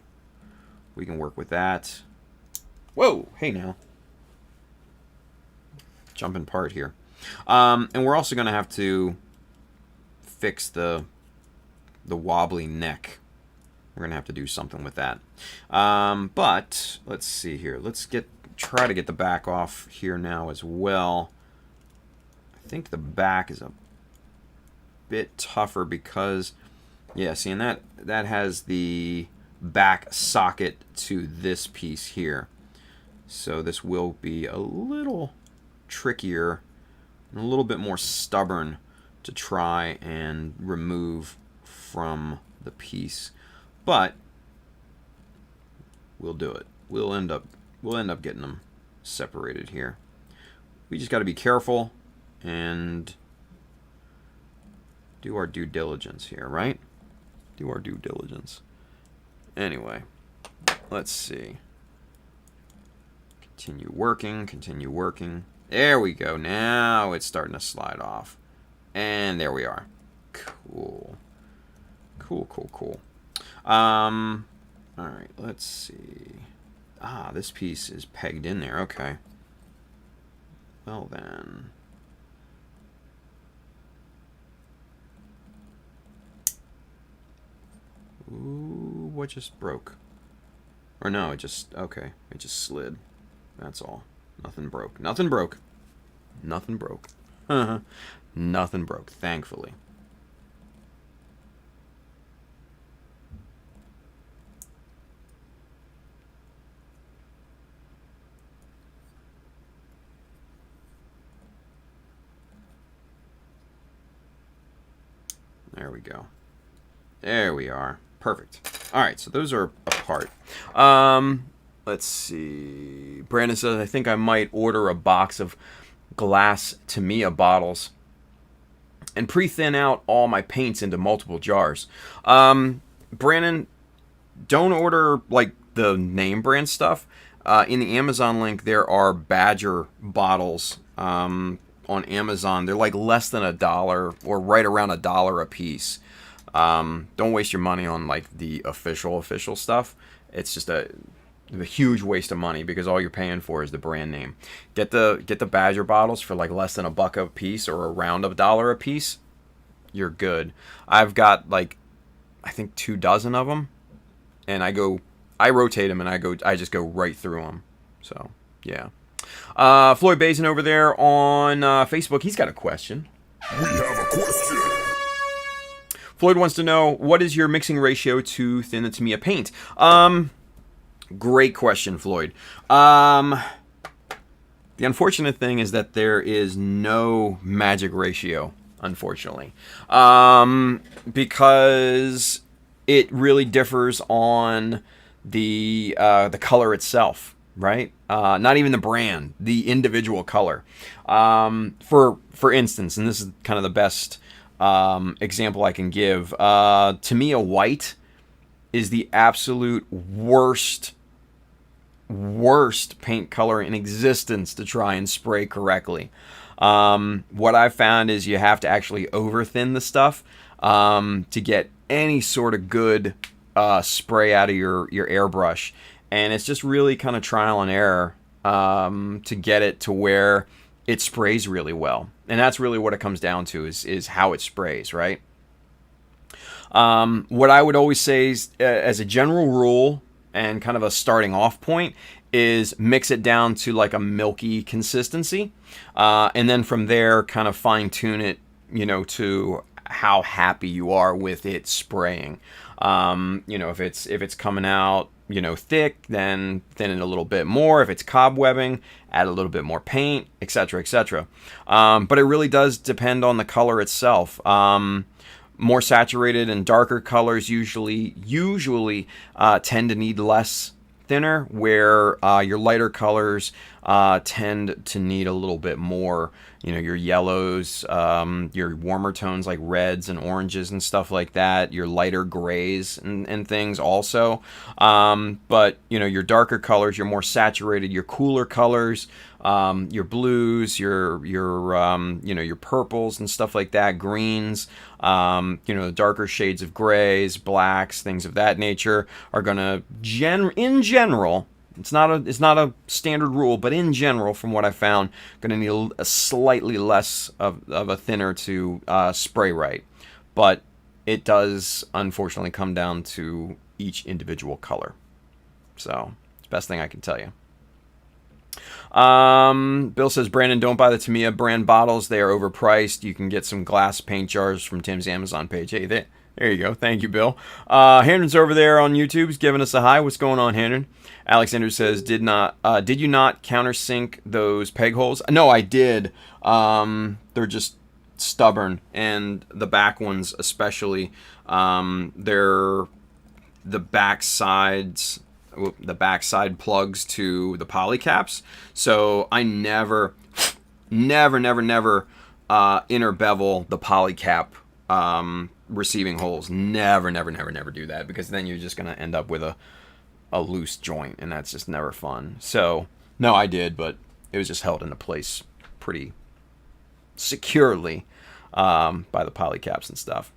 We can work with that. Whoa, hey now. Jumping part here. And we're also going to have to fix the wobbly neck. We're going to have to do something with that. But let's see here. Let's try to get the back off here now as well. I think the back is a bit tougher because, yeah, see, and that has the back socket to this piece here. So this will be a little trickier and a little bit more stubborn to try and remove from the piece. But we'll do it. We'll end up getting them separated here. We just got to be careful and do our due diligence here, right? Do our due diligence. Anyway, let's see. Continue working, continue working. There we go. Now it's starting to slide off. And there we are. Cool. Cool, cool, cool. All right, let's see. Ah, this piece is pegged in there. Okay. Well then. Ooh, what just broke? Or no, it just, okay, it just slid. That's all. Nothing broke. Nothing broke. Nothing broke. Nothing broke, thankfully. There we go. There we are. Perfect. All right, so those are apart. Let's see. Brandon says, I think I might order a box of glass Tamiya bottles and pre-thin out all my paints into multiple jars. Brandon, don't order like the name brand stuff. In the Amazon link, there are Badger bottles on Amazon. They're like less than $1 or right around $1 a piece. Don't waste your money on like the official stuff. It's just a huge waste of money because all you're paying for is the brand name. Get the Badger bottles for like less than $1 a piece or around $1 a piece. You're good. I've got like I think 24 of them, and I rotate them and I just go right through them. So yeah. Floyd Bazin over there on Facebook, he's got a question. We have a question. Floyd wants to know, what is your mixing ratio to thin the Tamiya paint? Great question, Floyd. The unfortunate thing is that there is no magic ratio, unfortunately, because it really differs on the color itself. right? Not even the brand, the individual color. For instance, and this is kind of the best example I can give, Tamiya White is the absolute worst paint color in existence to try and spray correctly. What I've found is you have to actually over thin the stuff to get any sort of good spray out of your airbrush, and it's just really kind of trial and error to get it to where it sprays really well. And that's really what it comes down to is how it sprays, right? What I would always say is, as a general rule and kind of a starting off point, is mix it down to like a milky consistency, and then from there kind of fine tune it, to how happy you are with it spraying. If it's coming out, thick, then thin it a little bit more. If it's cobwebbing, add a little bit more paint, etc., etc. But it really does depend on the color itself. More saturated and darker colors usually tend to need less thinner, where your lighter colors tend to need a little bit more. Your yellows, your warmer tones like reds and oranges and stuff like that, your lighter grays and things also. But your darker colors, your more saturated, your cooler colors, your blues, your purples and stuff like that, greens, the darker shades of grays, blacks, things of that nature are gonna in general. It's not a standard rule, but in general, from what I found, going to need a slightly less of a thinner to spray right. But it does, unfortunately, come down to each individual color. So, it's the best thing I can tell you. Bill says, Brandon, don't buy the Tamiya brand bottles. They are overpriced. You can get some glass paint jars from Tim's Amazon page. Hey, there you go. Thank you, Bill. Hendron's over there on YouTube's giving us a hi. What's going on, Hendron? Alexander says, did you not countersink those peg holes? No, I did. They're just stubborn, and the back ones especially. They're the backside plugs to the poly caps. So I never inner bevel the poly cap receiving holes. Never do that, because then you're just going to end up with a loose joint, and that's just never fun. So no, I did, but it was just held into place pretty securely by the poly caps and stuff.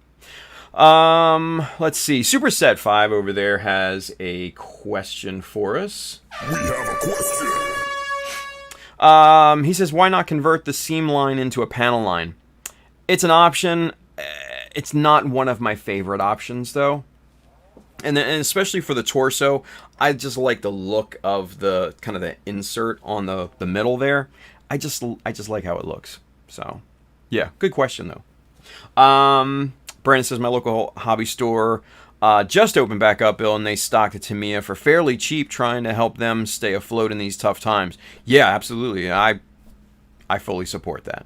Let's see. Superset 5 over there has a question for us. We have a question. He says, why not convert the seam line into a panel line? It's an option. It's not one of my favorite options, though. And especially for the torso, I just like the look of the kind of the insert on the middle there. I just like how it looks. So, yeah, good question though. Brandon says, my local hobby store just opened back up, Bill, and they stocked a Tamiya for fairly cheap, trying to help them stay afloat in these tough times. Yeah, absolutely. I fully support that.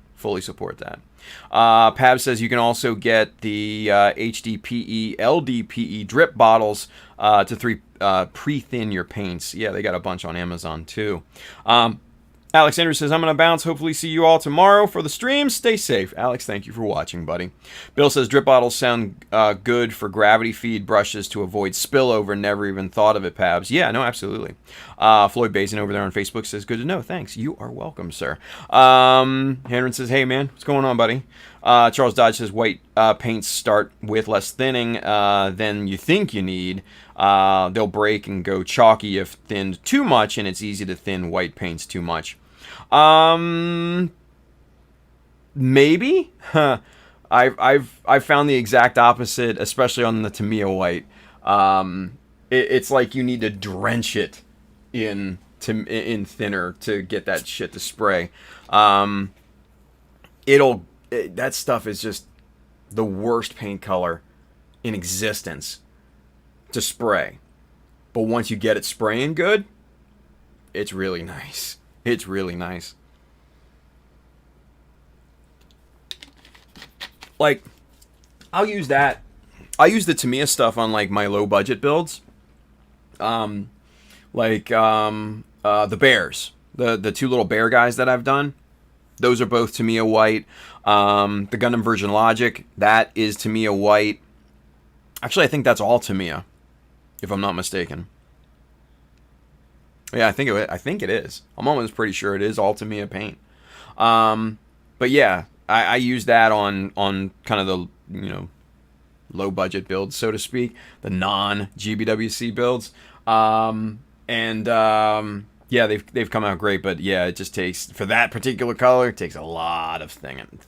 Pab says you can also get the HDPE, LDPE drip bottles to pre-thin your paints. Yeah, they got a bunch on Amazon too. Alexander says, I'm going to bounce. Hopefully see you all tomorrow for the stream. Stay safe. Alex, thank you for watching, buddy. Bill says, drip bottles sound good for gravity feed brushes to avoid spillover. Never even thought of it, Pabs. Yeah, no, absolutely. Floyd Bazin over there on Facebook says, good to know. Thanks. You are welcome, sir. Henry says, hey, man, what's going on, buddy? Charles Dodge says, white paints start with less thinning than you think you need. They'll break and go chalky if thinned too much, and it's easy to thin white paints too much. Maybe. I've found the exact opposite, especially on the Tamiya White. It's like you need to drench it in thinner to get that shit to spray. That stuff is just the worst paint color in existence to spray. But once you get it spraying good, it's really nice. It's really nice. Like, I'll use that. I use the Tamiya stuff on like my low budget builds. the bears, the two little bear guys that I've done. Those are both Tamiya white. The Gundam version Logic, that is Tamiya white. Actually, I think that's all Tamiya, if I'm not mistaken. Yeah, I think it is. I'm almost pretty sure it is all Tamiya paint. But yeah, I use that on kind of the, you know, low budget builds, so to speak, the non GBWC builds. Yeah, they've come out great, but yeah, it just takes, for that particular color, it takes a lot of thinning.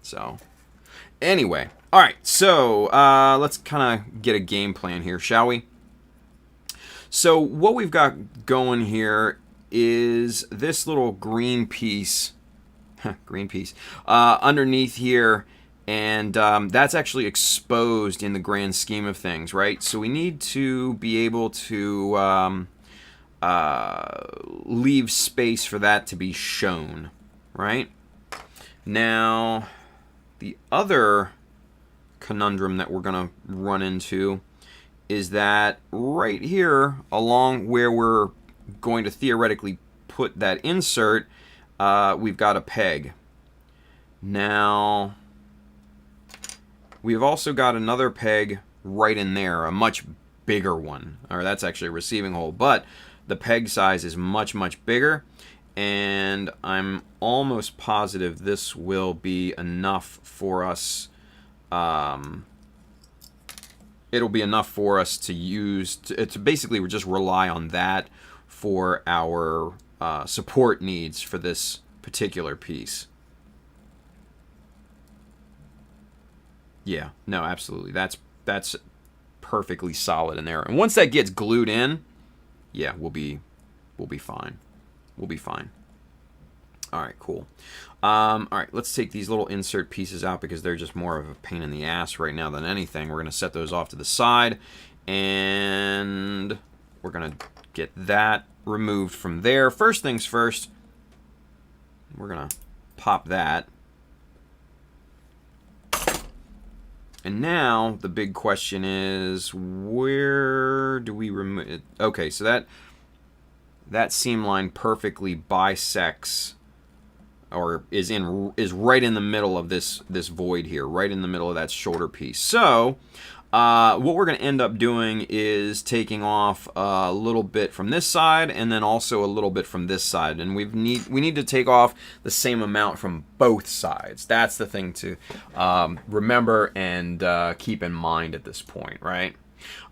So anyway, all right, so let's kind of get a game plan here, shall we? So what we've got going here is this little green piece underneath here, and that's actually exposed in the grand scheme of things, right? So we need to be able to leave space for that to be shown, right? Now, the other conundrum that we're going to run into is that right here, along where we're going to theoretically put that insert, we've got a peg. Now, we've also got another peg right in there, a much bigger one. Or that's actually a receiving hole, but the peg size is much, much bigger, and I'm almost positive this will be enough for us. It'll be enough for us to use, to basically just rely on that for our support needs for this particular piece. Yeah, no, absolutely. That's perfectly solid in there. And once that gets glued in, yeah, we'll be fine. We'll be fine. All right, cool. All right, let's take these little insert pieces out because they're just more of a pain in the ass right now than anything. We're going to set those off to the side, and we're going to get that removed from there. First things first, we're going to pop that. And now the big question is, where do we remove it? Okay, so that seam line perfectly bisects, or is right in the middle of this void here, right in the middle of that shoulder piece. So what we're going to end up doing is taking off a little bit from this side and then also a little bit from this side, and we need to take off the same amount from both sides. That's the thing to remember and keep in mind at this point, right?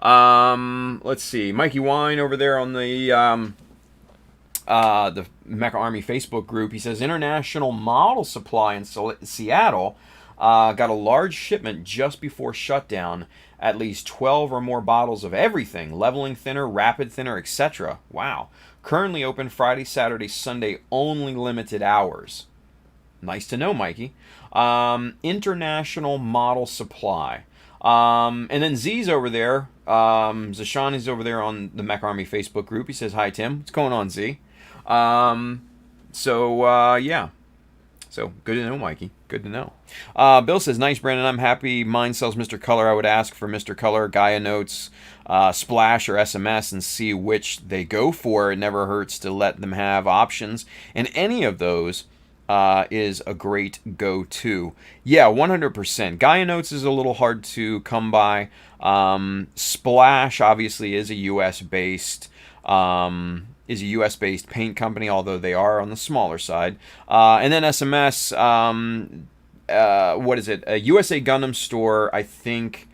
Let's see, Mikey Wine over there on the Mecha Army Facebook group, he says International Model Supply in Seattle got a large shipment just before shutdown, at least 12 or more bottles of everything, leveling thinner, rapid thinner, etc. Wow. Currently open Friday, Saturday, Sunday, only limited hours. Nice to know, Mikey. International Model Supply. And then Z's over there, Zashan is over there on the Mecha Army Facebook group. He says, hi, Tim. What's going on, Z? Yeah. So, good to know, Mikey. Good to know. Bill says, nice, Brandon. I'm happy mine sells Mr. Color. I would ask for Mr. Color, Gaia Notes, Splash, or SMS and see which they go for. It never hurts to let them have options. And any of those is a great go-to. Yeah, 100%. Gaia Notes is a little hard to come by. Splash, obviously, is a US-based paint company, although they are on the smaller side. And then SMS, what is it? A USA Gundam Store, I think,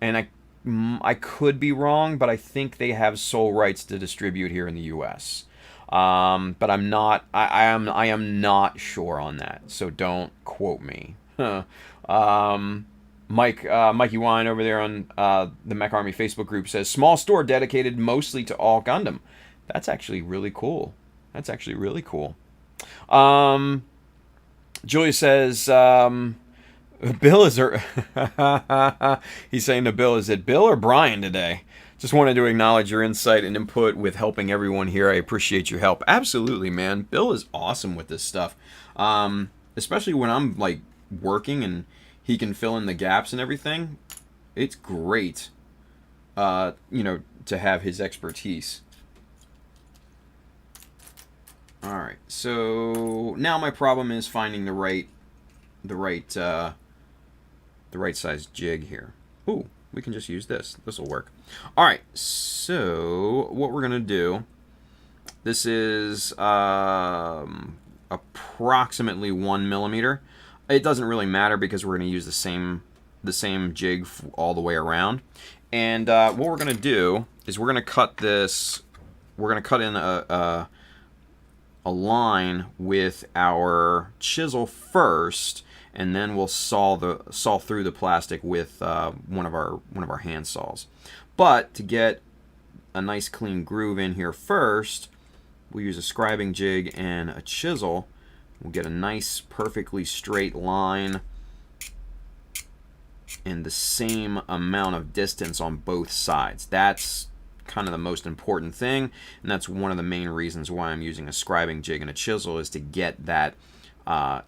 and I could be wrong, but I think they have sole rights to distribute here in the US. But I'm not. I am not sure on that, so don't quote me. Mikey Wine over there on the Mech Army Facebook group says small store dedicated mostly to all Gundam. That's actually really cool. That's actually really cool. Julia says, Bill is he's saying to Bill, is it Bill or Brian today? Just wanted to acknowledge your insight and input with helping everyone here. I appreciate your help. Absolutely, man. Bill is awesome with this stuff. Especially when I'm like working and he can fill in the gaps and everything. It's great, to have his expertise. All right. So now my problem is finding the right size jig here. Ooh, we can just use this. This will work. All right. So what we're gonna do. This is approximately 1 millimeter. It doesn't really matter because we're going to use the same jig all the way around. And what we're going to do is we're going to cut this. We're going to cut in a line with our chisel first, and then we'll saw through the plastic with one of our hand saws. But to get a nice clean groove in here first, we'll use a scribing jig and a chisel. We'll get a nice, perfectly straight line and the same amount of distance on both sides. That's kind of the most important thing, and that's one of the main reasons why I'm using a scribing jig and a chisel, is to get that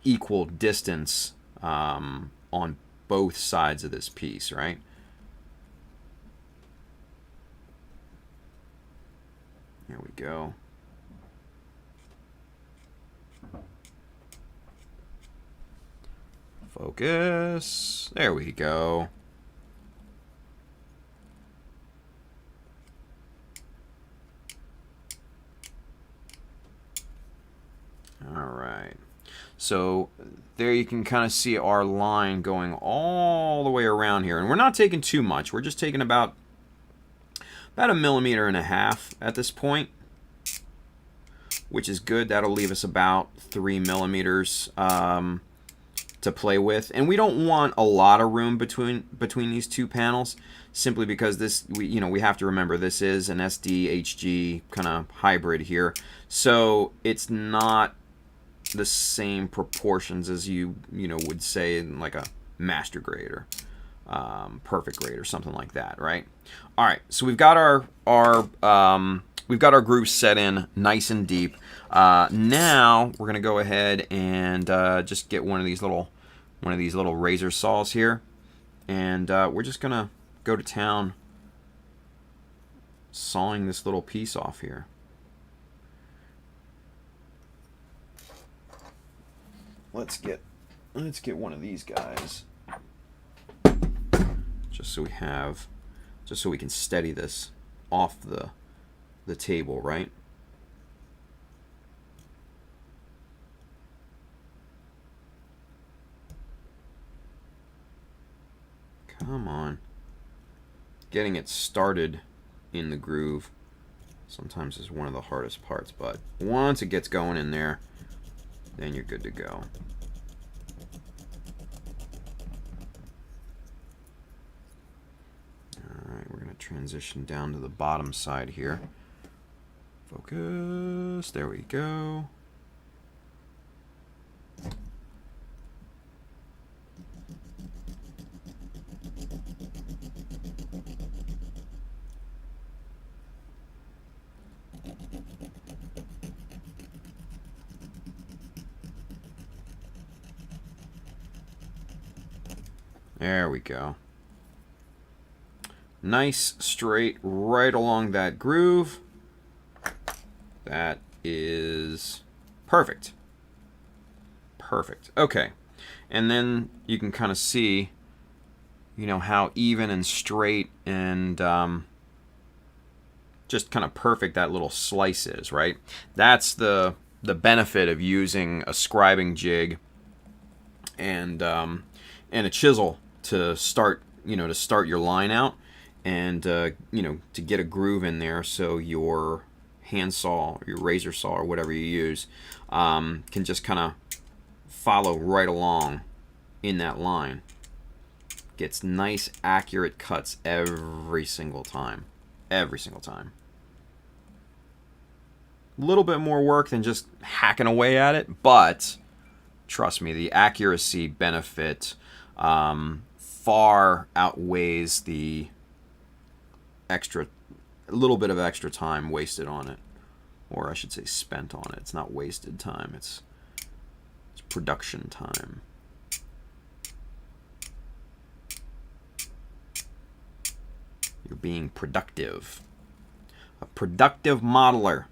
equal distance on both sides of this piece, right? There we go. Focus. There we go. All right. So there you can kind of see our line going all the way around here. And we're not taking too much. We're just taking about 1.5 millimeters at this point, which is good. That'll leave us about 3 millimeters to play with. And we don't want a lot of room between these two panels, simply because this, we have to remember this is an SD-HG kind of hybrid here. So it's not the same proportions as you would say in like a master grade or perfect grade or something like that, right? All right, so we've got our grooves set in nice and deep. Now we're gonna go ahead and just get one of these little razor saws here, and we're just gonna go to town sawing this little piece off here. Let's get one of these guys, just so we can steady this off the table, right? Come on. Getting it started in the groove sometimes is one of the hardest parts, but once it gets going in there, then you're good to go. Alright, we're going to transition down to the bottom side here. Focus. There we go. There we go. Nice, straight, right along that groove. That is perfect. Perfect. Okay. And then you can kind of see, how even and straight and just kind of perfect that little slice is, right? That's the benefit of using a scribing jig and a chisel to start your line out, and to get a groove in there, so your handsaw or your razor saw or whatever you use can just kind of follow right along in that line. Gets nice accurate cuts every single time. Every single time. A little bit more work than just hacking away at it, but trust me, the accuracy benefit far outweighs the little bit of extra time wasted on it, or I should say spent on it. It's not wasted time, it's production time. You're being productive. A productive modeler.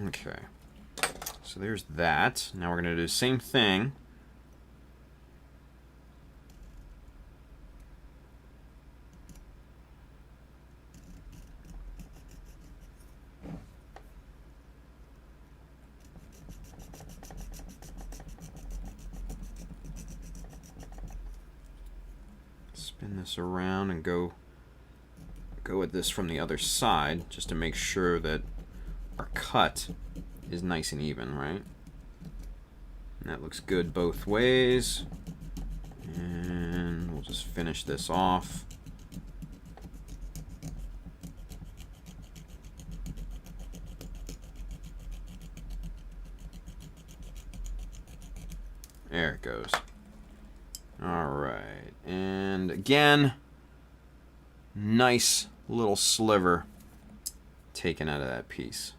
Okay. So there's that. Now we're going to do the same thing. Spin this around and go at this from the other side, just to make sure that our cut is nice and even, right? And that looks good both ways. And we'll just finish this off. There it goes. All right, and again, nice little sliver taken out of that piece.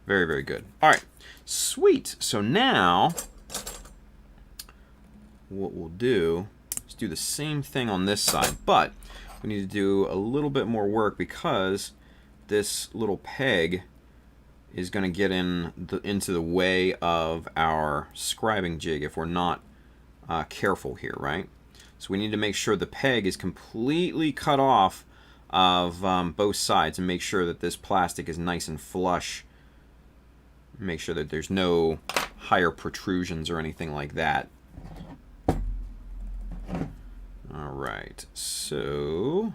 Very, very good. All right, sweet. So now what we'll do is do the same thing on this side, but we need to do a little bit more work because this little peg is going to get into the way of our scribing jig if we're not careful here, right? So we need to make sure the peg is completely cut off of both sides and make sure that this plastic is nice and flush. Make sure that there's no higher protrusions or anything like that. All right, so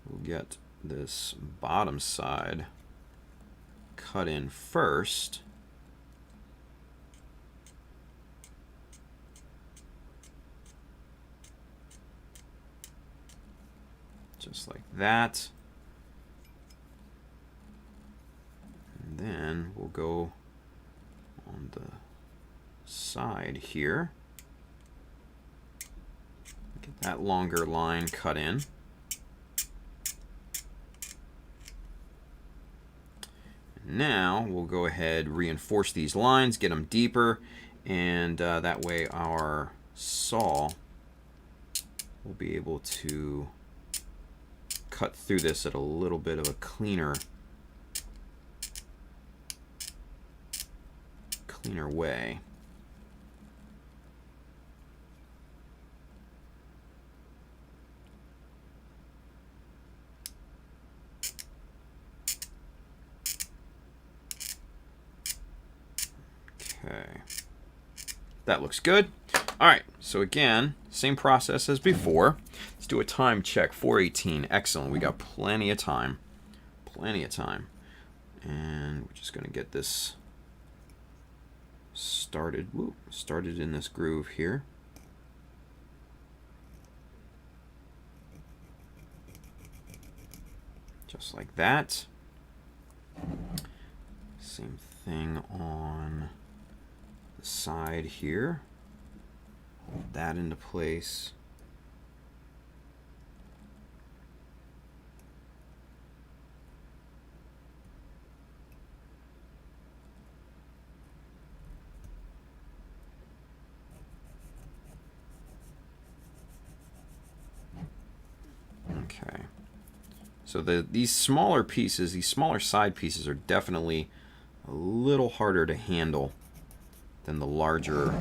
we'll get this bottom side cut in first. Just like that. And then we'll go on the side here. Get that longer line cut in. Now we'll go ahead, reinforce these lines, get them deeper, and that way our saw will be able to cut through this at a little bit of a cleaner way. Okay, that looks good. All right, so again, same process as before. Let's do a time check. 4:18, excellent. We got plenty of time, and we're just gonna get this started. Started in this groove here. Just like that. Same thing on the side here. Hold that into place. Okay. So these smaller pieces, these smaller side pieces are definitely a little harder to handle than the larger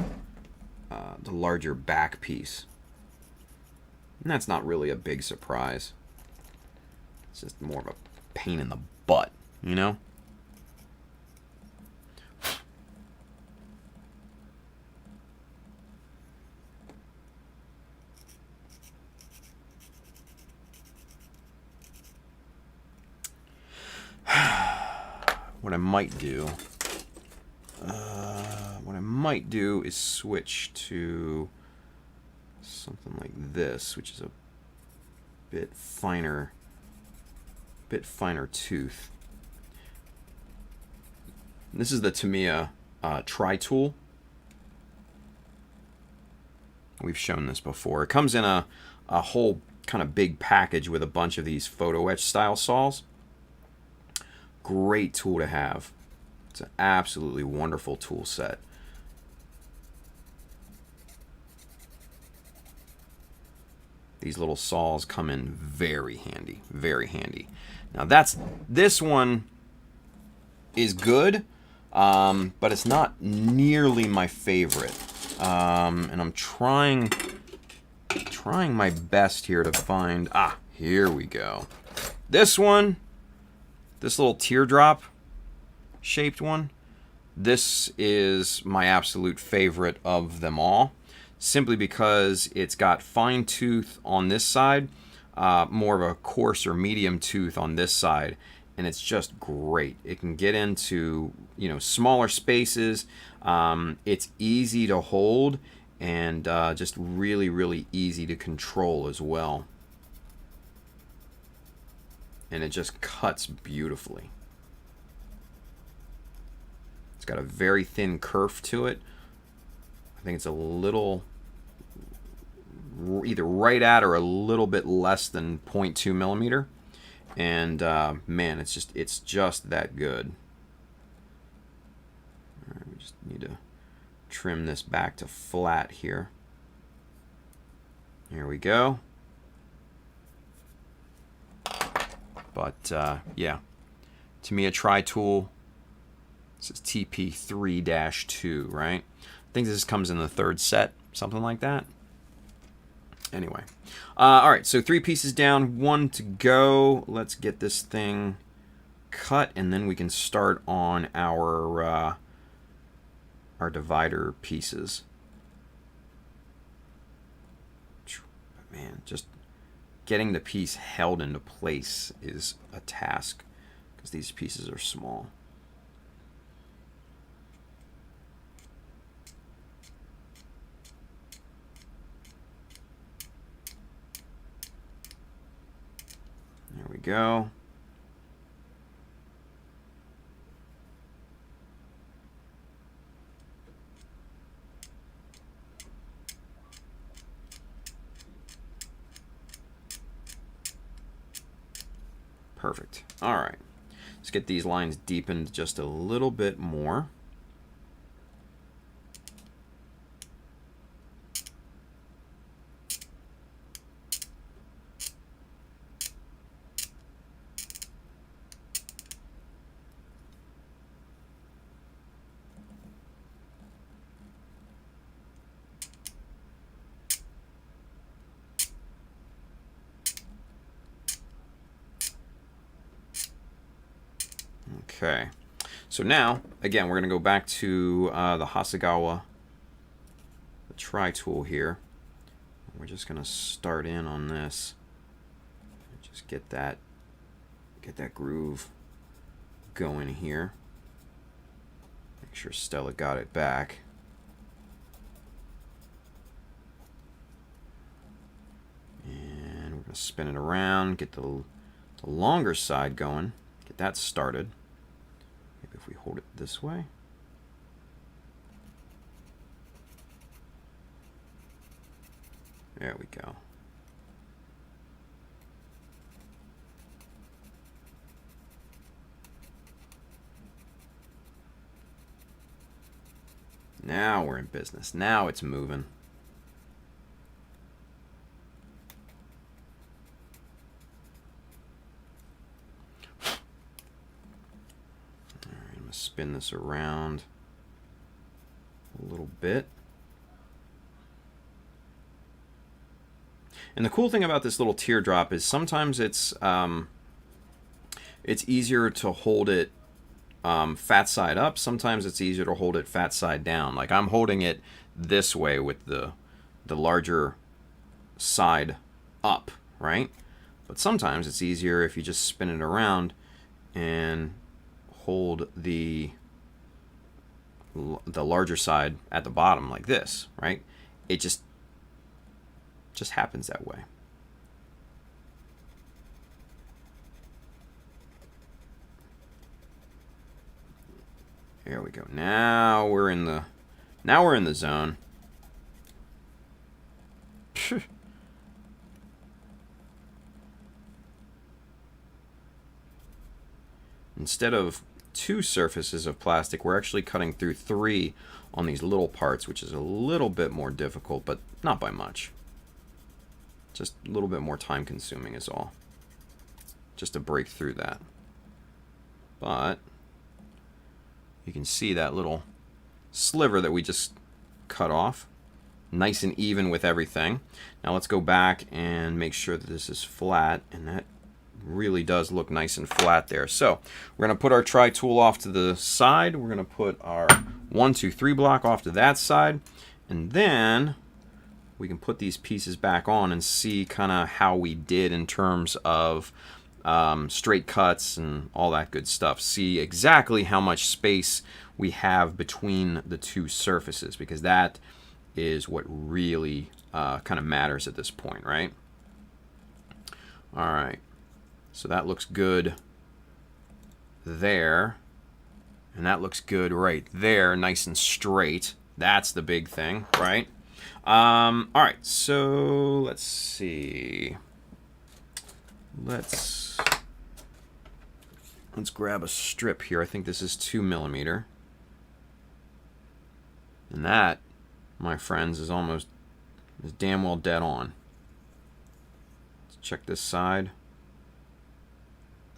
back piece. And that's not really a big surprise. It's just more of a pain in the butt, you know? What I might do is switch to something like this, which is a bit finer tooth. This is the Tamiya tri-tool. We've shown this before. It comes in a whole kind of big package with a bunch of these photo etch style saws. Great tool to have. It's an absolutely wonderful tool set. these little saws come in very handy, very handy. Now this one is good, but it's not nearly my favorite. And I'm trying my best here to find, here we go. This one, this little teardrop shaped one, this is my absolute favorite of them all, simply because it's got fine tooth on this side, more of a coarse or medium tooth on this side, and it's just great. It can get into, you know, smaller spaces. It's easy to hold, and just really, really easy to control as well. And it just cuts beautifully. It's got a very thin kerf to it. I think it's a little, either right at or a little bit less than 0.2 millimeter. And man, it's just that good. All right, we just need to trim this back to flat here. Here we go. But yeah, to me a tri-tool, this is TP3-2, right? I think this comes in the third set, something like that. Anyway, all right, so 3 pieces down, 1 to go. Let's get this thing cut, and then we can start on our divider pieces. But man, just getting the piece held into place is a task because these pieces are small. There we go. Perfect. All right. Let's get these lines deepened just a little bit more. Okay, so now, again, we're going to go back to the Hasegawa, the tri-tool here. We're just going to start in on this. Just get that groove going here. Make sure Stella got it back. And we're going to spin it around, get the longer side going, get that started. If we hold it this way. There we go. Now we're in business. Now it's moving. Spin this around a little bit. And the cool thing about this little teardrop is sometimes it's easier to hold it fat side up. Sometimes it's easier to hold it fat side down. Like I'm holding it this way with the larger side up, right? But sometimes it's easier if you just spin it around and hold the larger side at the bottom like this, right? It just happens that way. There we go. Now we're in the zone. Instead of 2 surfaces of plastic, we're actually cutting through 3 on these little parts, which is a little bit more difficult, but not by much. Just a little bit more time consuming is all. Just to break through that. But you can see that little sliver that we just cut off. Nice and even with everything. Now let's go back and make sure that this is flat, and that really does look nice and flat there. So we're going to put our tri-tool off to the side. We're going to put our 1, 2, 3 block off to that side, and then we can put these pieces back on and see kind of how we did in terms of straight cuts and all that good stuff. See exactly how much space we have between the two surfaces, because that is what really kind of matters at this point, right? All right, so that looks good there, and that looks good right there, nice and straight. That's the big thing, right? All right, so let's see. Let's grab a strip here. I think this is 2mm, and that, my friends, is damn well dead on. Let's check this side.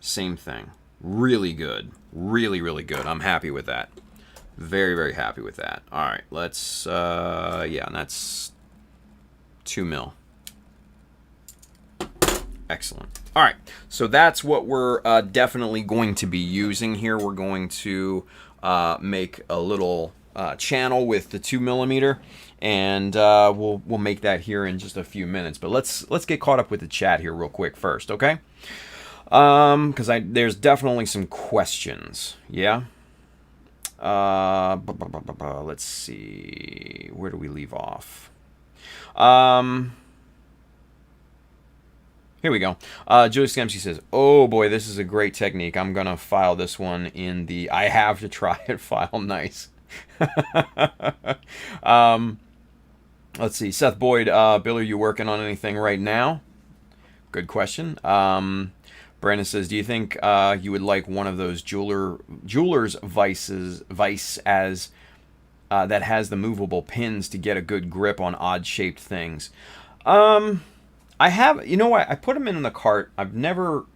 Same thing. Really good. Really, really good. I'm happy with that. Very, very happy with that. All right, let's, yeah, and that's 2mm. Excellent. All right, so that's what we're definitely going to be using here. We're going to make a little channel with the 2mm, and we'll make that here in just a few minutes. But let's get caught up with the chat here real quick first, okay? Because there's definitely some questions. Yeah. Let's see. Where do we leave off? Here we go. Julie Skemsky says, "Oh boy, this is a great technique. I'm gonna file this one in the I have to try it file." Nice. Let's see. Seth Boyd, Bill, are you working on anything right now? Good question. Brandon says, "Do you think you would like one of those jeweler's vice as that has the movable pins to get a good grip on odd-shaped things?" I have, you know what? I put them in the cart. I've never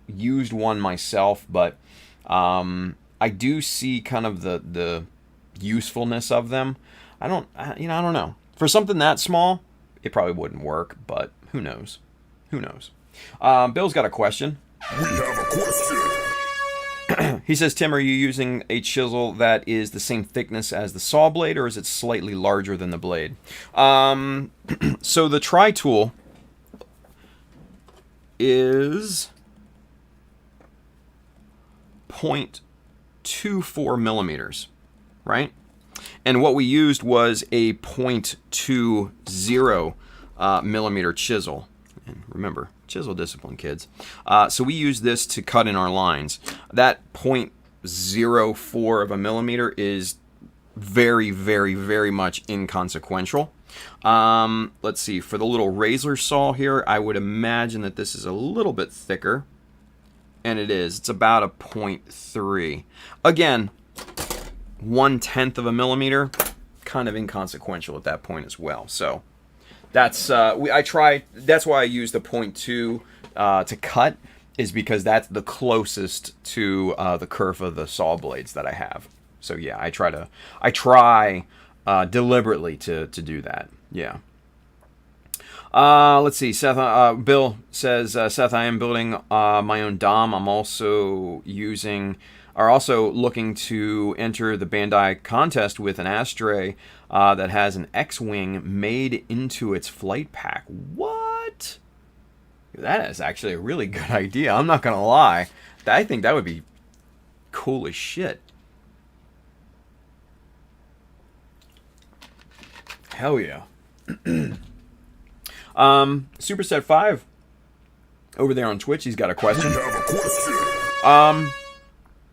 used one myself, but I do see kind of the usefulness of them. I don't know. For something that small, it probably wouldn't work, but who knows? Who knows? Bill's got a question. We have a question. He says, "Tim, are you using a chisel that is the same thickness as the saw blade, or is it slightly larger than the blade?" So the tri-tool is 0.24mm, right? And what we used was a 0.20 millimeter chisel. And remember, chisel discipline, kids. So we use this to cut in our lines. That 0.04 of a millimeter is very, very, very much inconsequential. Let's see, for the little razor saw here, I would imagine that this is a little bit thicker. And it is. It's about a 0.3. Again, 1/10 of a millimeter, kind of inconsequential at that point as well. So that's that's why I use the 0.2 to cut, is because that's the closest to the kerf of the saw blades that I have. So yeah, I try deliberately to do that. Yeah. Let's see. Seth, Bill says, "Seth, I am building my own Dom. I'm also looking to enter the Bandai contest with an Astray that has an X-wing made into its flight pack." What? That is actually a really good idea. I'm not gonna lie. I think that would be cool as shit. Hell yeah. Superset 5 over there on Twitch, he's got a question. We have a question.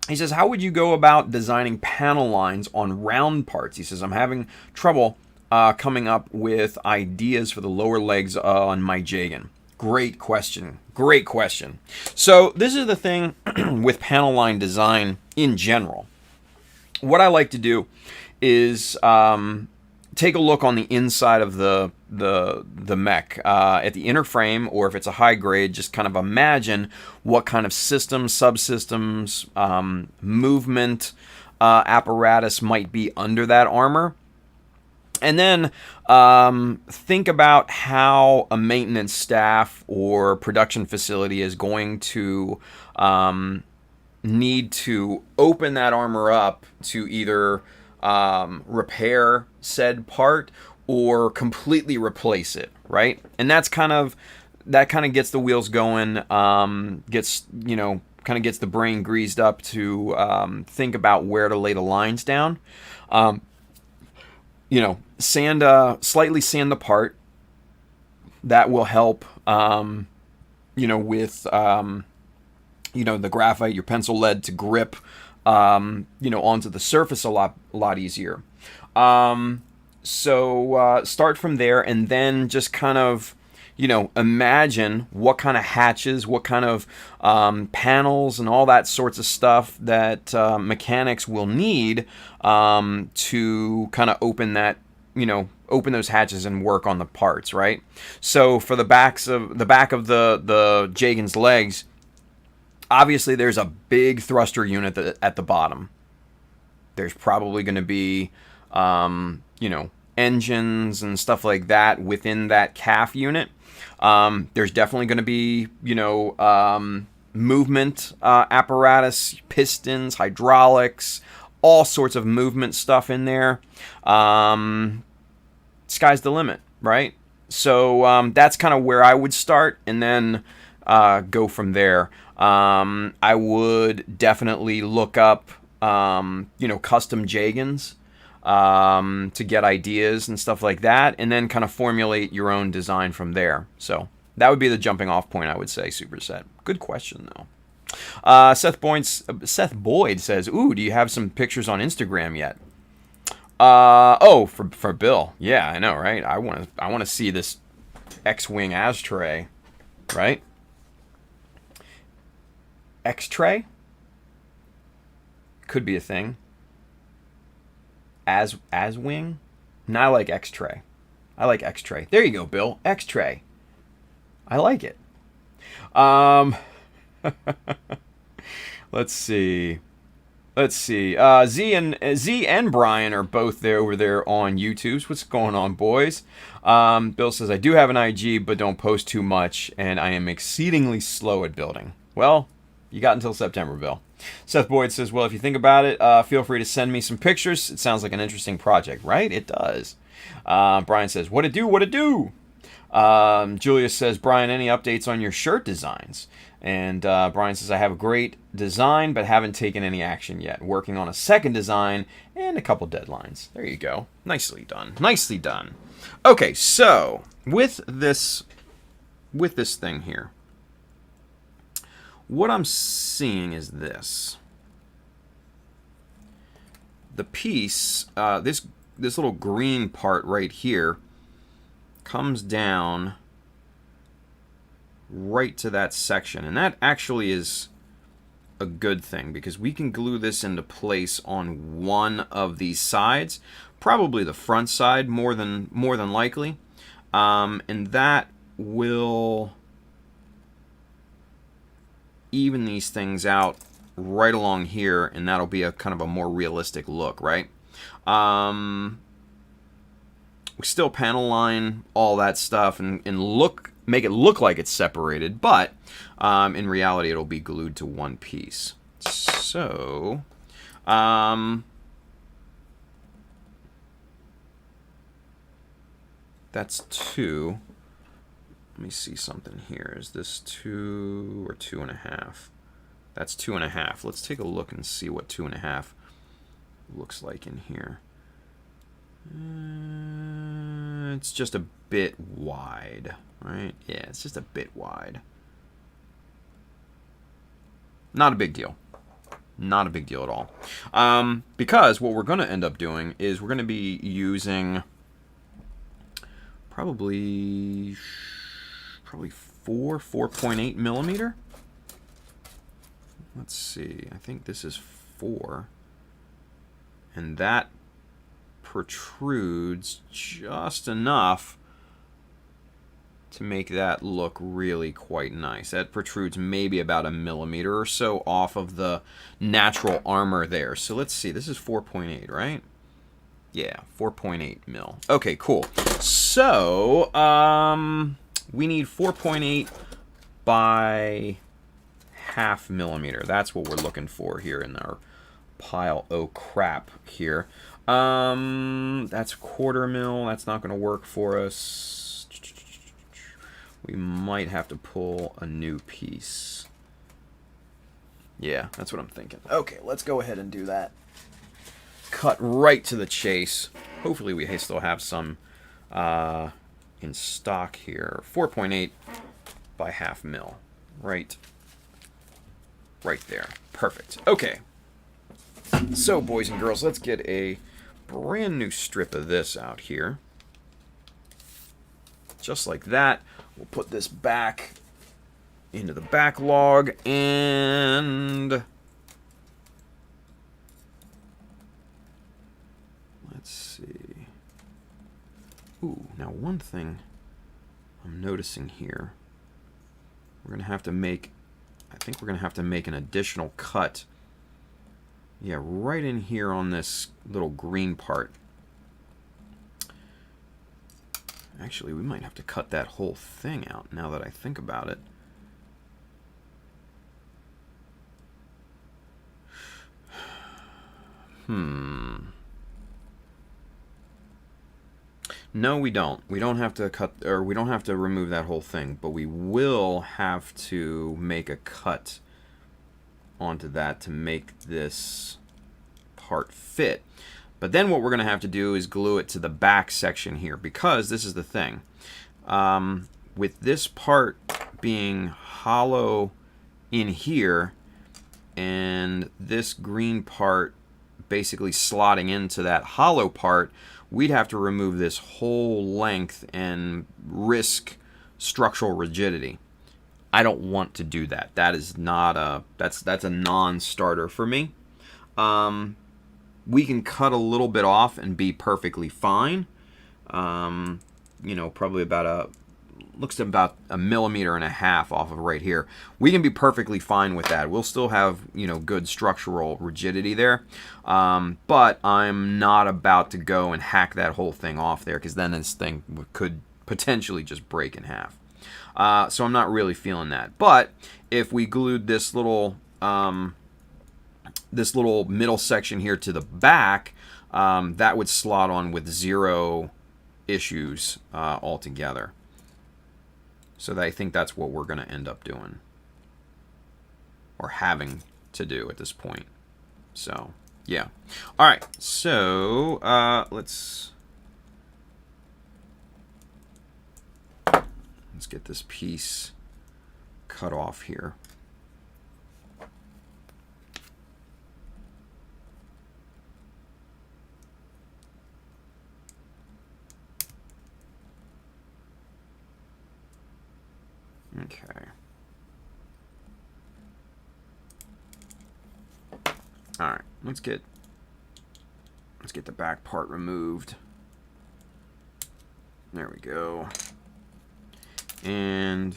He says, "How would you go about designing panel lines on round parts?" He says, "I'm having trouble coming up with ideas for the lower legs on my Jagan." Great question. Great question. So this is the thing with panel line design in general. What I like to do is take a look on the inside of the mech at the inner frame, or if it's a high grade, just kind of imagine what kind of systems, subsystems, movement apparatus might be under that armor. And then think about how a maintenance staff or production facility is going to need to open that armor up to either repair said part or completely replace it, right? And that kind of gets the wheels going, gets the brain greased up to think about where to lay the lines down. Slightly sand the part. That will help, with, the graphite, your pencil lead to grip, onto the surface a lot easier. So start from there, and then just kind of, imagine what kind of hatches, what kind of panels and all that sorts of stuff that mechanics will need to kind of open that, open those hatches and work on the parts, right? So for the back of the Jagan's legs, obviously there's a big thruster unit at the bottom. There's probably going to be, engines and stuff like that within that calf unit. There's definitely going to be, movement apparatus, pistons, hydraulics, all sorts of movement stuff in there. Sky's the limit, right? So that's kind of where I would start, and then go from there. I would definitely look up, custom Jagans to get ideas and stuff like that, and then kind of formulate your own design from there. So that would be the jumping off point, I would say, Superset. Good question, though. Seth Boyd says, "Ooh, do you have some pictures on Instagram yet?" For Bill. Yeah, I know, right? I want to see this X-Wing ashtray, right? X-tray? Could be a thing. As wing? No, I like X-tray. I like X-tray. There you go, Bill. X-tray. I like it. Let's see. Z and Brian are both there over there on YouTube. What's going on, boys? Bill says, I do have an IG, but don't post too much, and I am exceedingly slow at building. Well, you got until September, Bill. Seth Boyd says, well, if you think about it, feel free to send me some pictures. It sounds like an interesting project, right? It does. Brian says, what it do? Julius says, Brian, any updates on your shirt designs? And Brian says, I have a great design, but haven't taken any action yet. Working on a second design and a couple deadlines. There you go. Nicely done. Nicely done. Okay, so with this thing here, what I'm seeing is this. The piece, this little green part right here, comes down right to that section, and that actually is a good thing because we can glue this into place on one of these sides, probably the front side more than likely, and that will even these things out right along here, and that'll be a kind of a more realistic look, right? We still panel line all that stuff and make it look like it's separated, but in reality it'll be glued to one piece. So that's 2. Let me see something here. Is this 2 or 2.5? That's 2.5. Let's take a look and see what 2.5 looks like in here. It's just a bit wide, right? Yeah, it's just a bit wide. Not a big deal. Not a big deal at all. Because what we're going to end up doing is we're going to be using probably 4.8 millimeter. Let's see. I think this is 4. And that protrudes just enough to make that look really quite nice. That protrudes maybe about 1 millimeter or so off of the natural armor there. So let's see, this is 4.8, right? Yeah, 4.8 mil. Okay, cool. So, we need 4.8 by ½ millimeter. That's what we're looking for here in our pile of crap here. That's 1/4 mil. That's not going to work for us. We might have to pull a new piece. Yeah, that's what I'm thinking. Okay, let's go ahead and do that. Cut right to the chase. Hopefully we still have some in stock here. 4.8 by ½ mil. Right there. Perfect. Okay. So, boys and girls, let's get a brand new strip of this out here. Just like that. We'll put this back into the backlog, and let's see. Ooh, now one thing I'm noticing here, we're going to have to make, I think we're going to have to make an additional cut. Yeah, right in here on this little green part. Actually, we might have to cut that whole thing out now that I think about it. No, we don't. We don't have to cut, or we don't have to remove that whole thing, but we will have to make a cut onto that to make this part fit. But then what we're going to have to do is glue it to the back section here, because this is the thing. With this part being hollow in here, and this green part basically slotting into that hollow part, we'd have to remove this whole length and risk structural rigidity. I don't want to do that. That is not a, that's a non-starter for me. We can cut a little bit off and be perfectly fine. You know, probably about looks about 1.5 millimeters off of right here. We can be perfectly fine with that. We'll still have, you know, good structural rigidity there. But I'm not about to go and hack that whole thing off there, because then this thing could potentially just break in half. So I'm not really feeling that. But if we glued this little middle section here to the back, that would slot on with 0 issues altogether. So I think that's what we're going to end up doing, or having to do at this point. So yeah. All right. So let's get this piece cut off here. Okay. All right, let's get the back part removed. There we go. And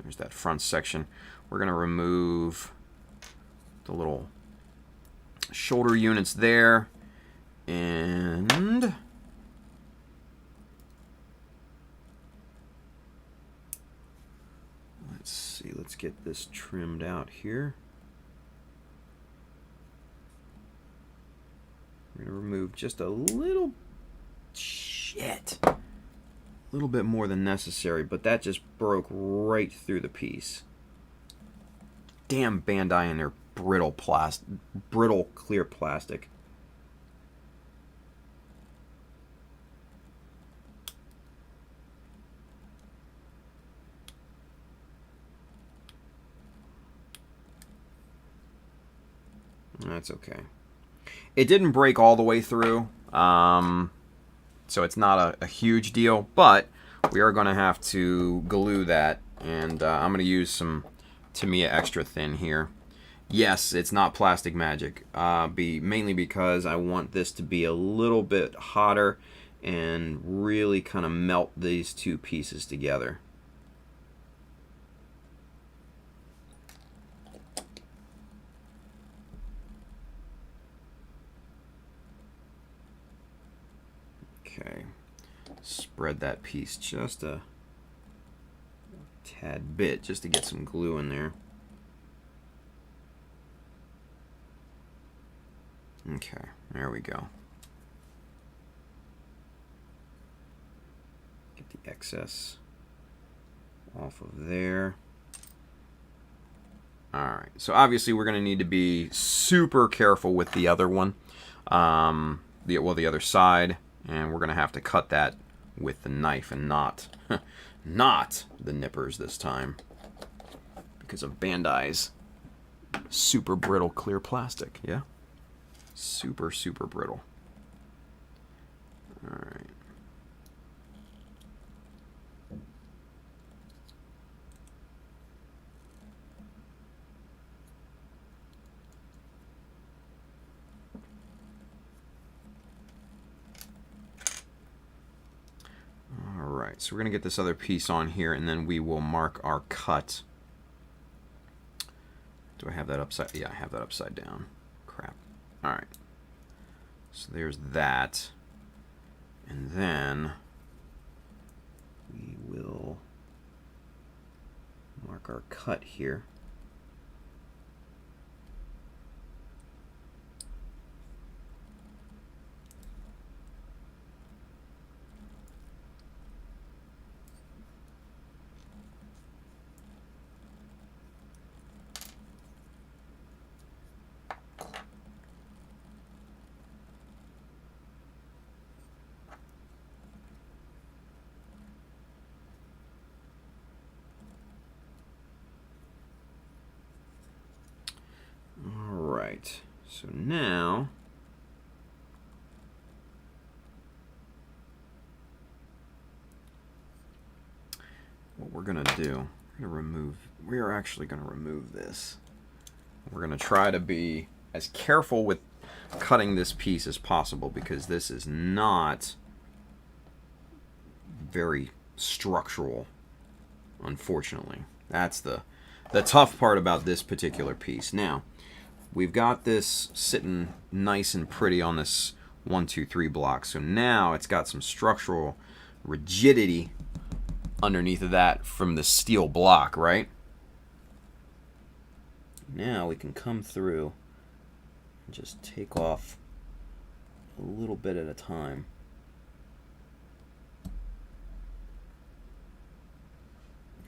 there's that front section. We're going to remove the little shoulder units there, and let's get this trimmed out here. We're going to remove just a little little bit more than necessary, but that just broke right through the piece. Damn Bandai and their brittle clear plastic. That's okay. It didn't break all the way through, so it's not a huge deal, but we are going to have to glue that, and I'm going to use some Tamiya Extra Thin here. Yes, it's not plastic magic. Mainly because I want this to be a little bit hotter and really kind of melt these two pieces together. Okay, spread that piece just a tad bit just to get some glue in there. Okay, there we go. Get the excess off of there. Alright, so obviously we're going to need to be super careful with the other one. The other side. And we're going to have to cut that with the knife and not the nippers this time. Because of Bandai's super brittle clear plastic, yeah? Super, super brittle. Alright. Alright, so we're going to get this other piece on here, and then we will mark our cut. Do I have that upside? Yeah, I have that upside down. Crap. Alright. So there's that. And then we will mark our cut here. Alright, so now what we're going to do, we are actually going to remove this. We're going to try to be as careful with cutting this piece as possible because this is not very structural, unfortunately. That's the tough part about this particular piece. Now, we've got this sitting nice and pretty on this 1, 2, 3 block. So now it's got some structural rigidity underneath of that from the steel block, right? Now we can come through and just take off a little bit at a time.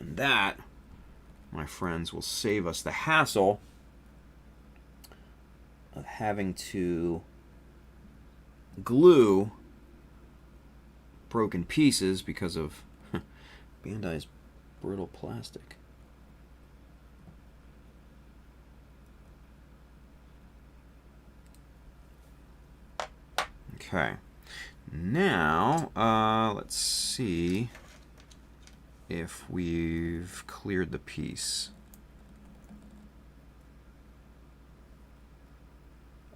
And that, my friends, will save us the hassle of having to glue broken pieces because of Bandai's brittle plastic. Okay, now let's see if we've cleared the piece.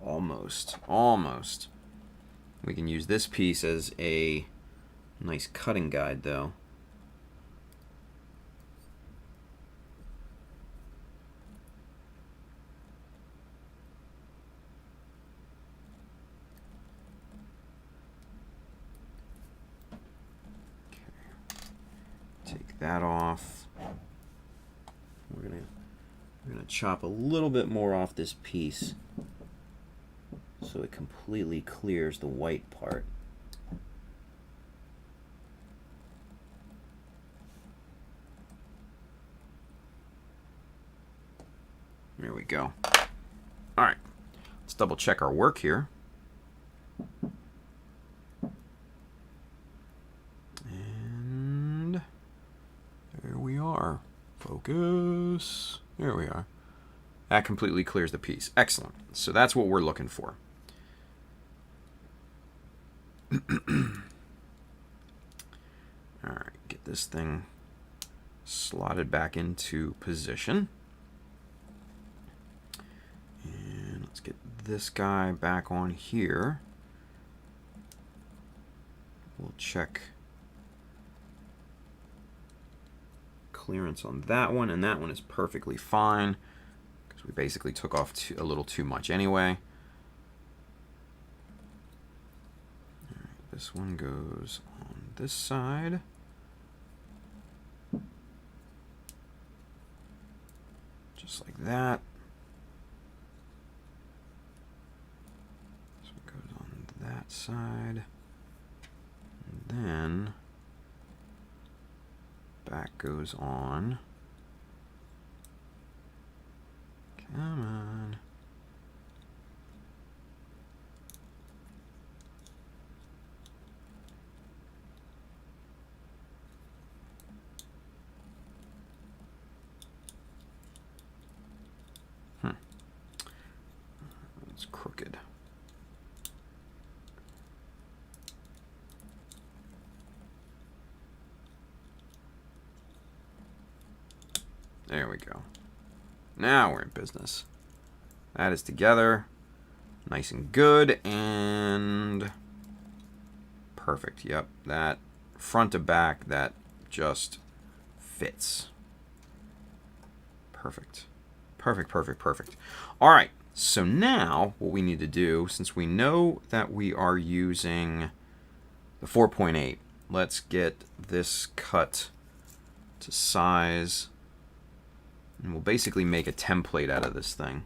Almost. We can use this piece as a nice cutting guide, though. Take that off. We're gonna chop a little bit more off this piece so it completely clears the white part. There we go. All right, let's double check our work here. And there we are. Focus. There we are. That completely clears the piece. Excellent. So that's what we're looking for. All right, get this thing slotted back into position. this guy back on here. We'll check clearance on that one, and that one is perfectly fine because we basically took off a little too much anyway. All right, this one goes on this side. Just like that. This one goes on that side. And then back goes on. Come on. It's crooked. There we go. Now we're in business. That is together. Nice and good. And perfect. Yep. That front to back, that just fits. Perfect. Perfect, perfect, perfect. All right. So now what we need to do, since we know that we are using the 4.8, let's get this cut to size. And we'll basically make a template out of this thing.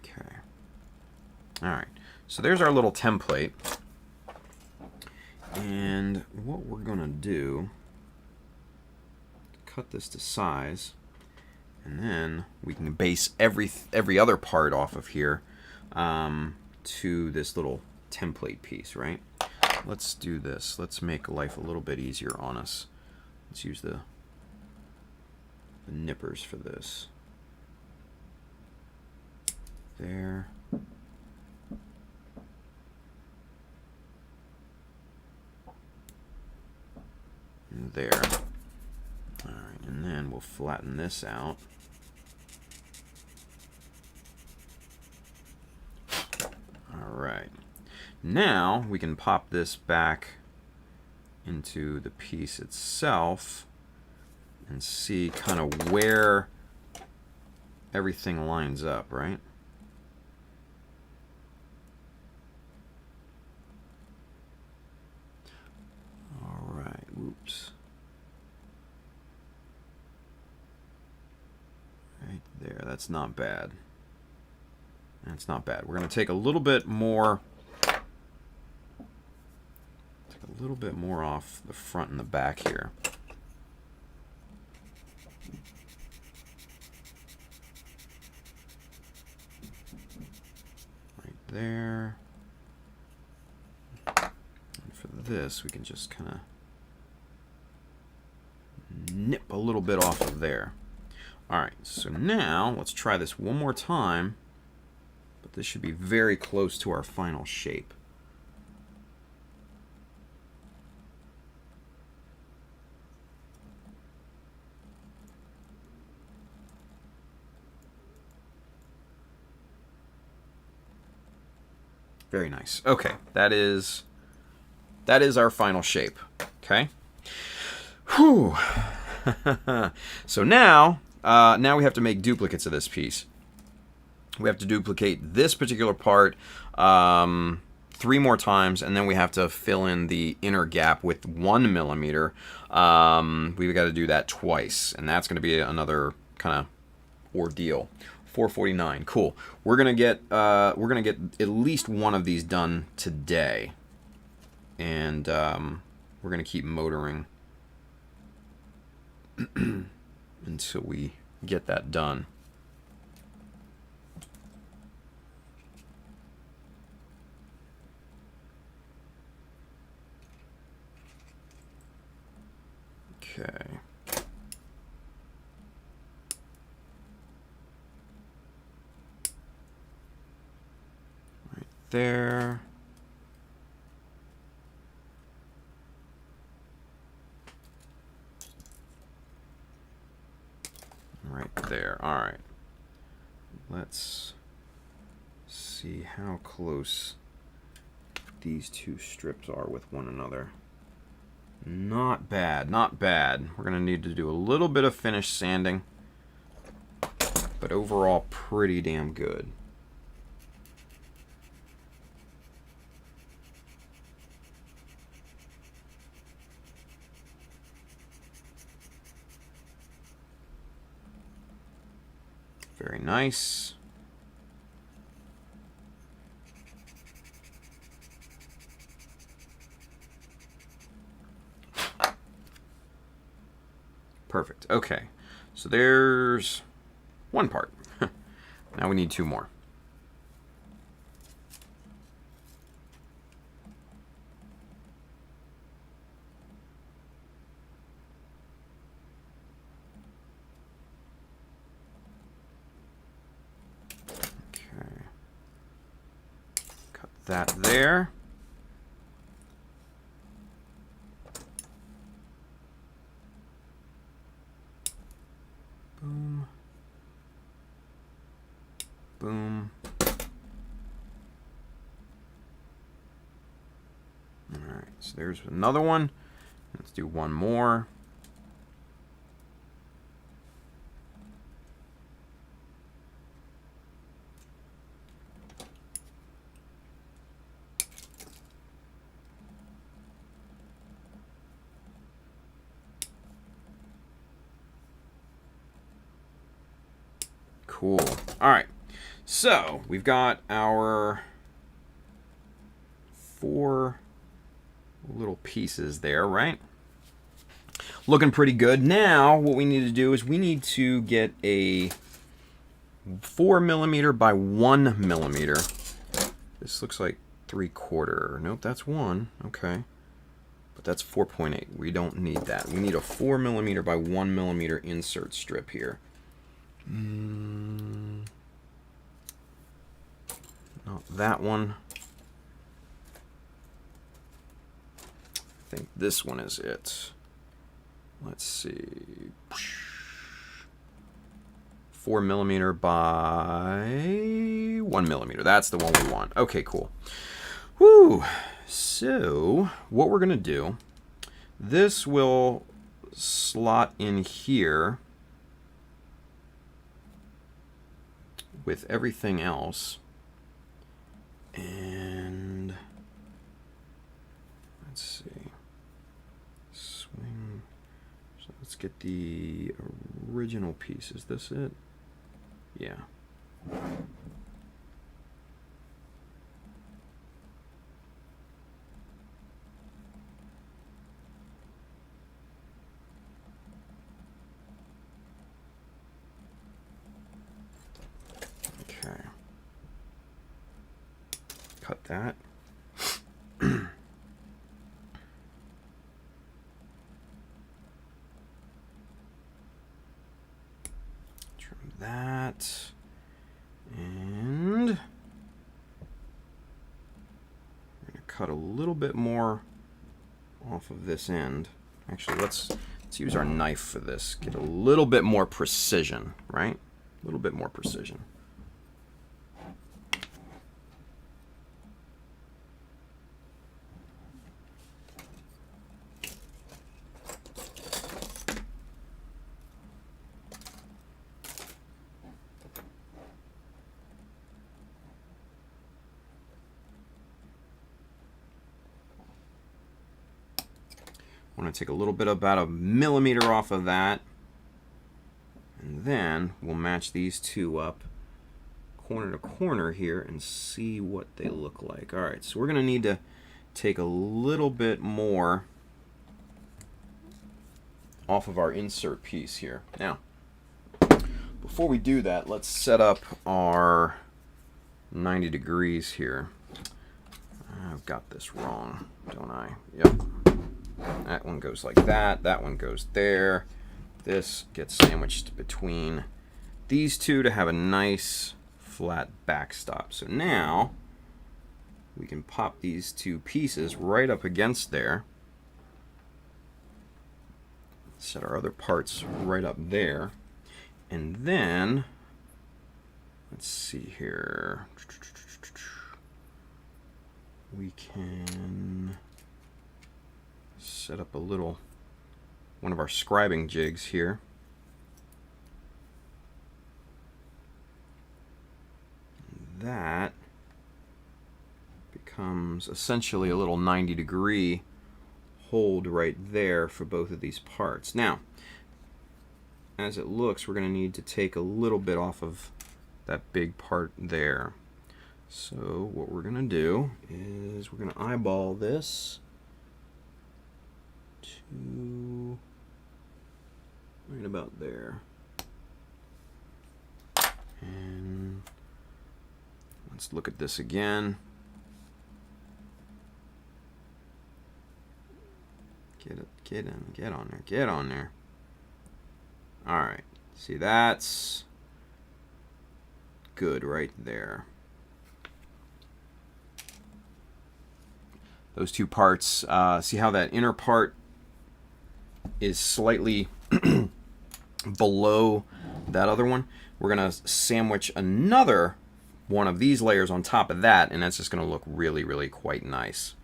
Okay. All right. So there's our little template. And what we're going to do, cut this to size, and then we can base every other part off of here to this little template piece, right? Let's do this. Let's make life a little bit easier on us. Let's use the nippers for this. There. And there. All right, and then we'll flatten this out. All right. Now we can pop this back into the piece itself and see kind of where everything lines up, right? All right, whoops. Right there, that's not bad. That's not bad. We're going to take a little bit more off the front and the back here. Right there. And for this, we can just kind of nip a little bit off of there. All right, so now let's try this one more time. But this should be very close to our final shape. Very nice. Okay, that is our final shape. Okay. Whew. So now we have to make duplicates of this piece. We have to duplicate this particular part 3 more times, and then we have to fill in the inner gap with 1 millimeter. We've got to do that twice, and that's going to be another kind of ordeal. 449, cool. We're gonna get at least one of these done today, and we're gonna keep motoring until we get that done. Okay. Right there. Right there. All right. Let's see how close these two strips are with one another. Not bad, not bad. We're going to need to do a little bit of finish sanding, but overall pretty damn good. Very nice. Perfect. Okay. So there's one part. Now we need two more. Okay. Cut that there. Boom. Boom. All right, so there's another one. Let's do one more. Cool. All right. So we've got our 4 little pieces there, right? Looking pretty good. Now what we need to do is we need to get a 4mm by 1mm. This looks like 3/4. Nope, that's 1. Okay. But that's 4.8. We don't need that. We need a 4mm by 1mm insert strip here. Not that one. I think this one is it. Let's see. 4mm by 1mm. That's the one we want. Okay, cool. Whew. So, what we're going to do, this will slot in here with everything else. And let's see. Swing. So let's get the original piece. Is this it? Yeah. Okay. Cut that. Trim that. And we're going to cut a little bit more off of this end. Actually, let's use our knife for this. Get a little bit more precision, right? A little bit more precision. I want to take a little bit, about 1mm off of that, and then we'll match these two up corner to corner here and see what they look like. All right, so we're going to need to take a little bit more off of our insert piece here. Now, before we do that, let's set up our 90 degrees here. I've got this wrong, don't I? Yep. That one goes like that. That one goes there. This gets sandwiched between these two to have a nice flat backstop. So now we can pop these two pieces right up against there. Set our other parts right up there. And then, let's see here. We can set up a little, one of our scribing jigs here. That becomes essentially a little 90-degree hold right there for both of these parts. Now, as it looks, we're going to need to take a little bit off of that big part there. So what we're going to do is we're going to eyeball this to right about there. And let's look at this again. Get on there. All right, see, that's good right there. Those two parts, see how that inner part is slightly below that other one? We're gonna sandwich another one of these layers on top of that, and that's just gonna look really, really quite nice.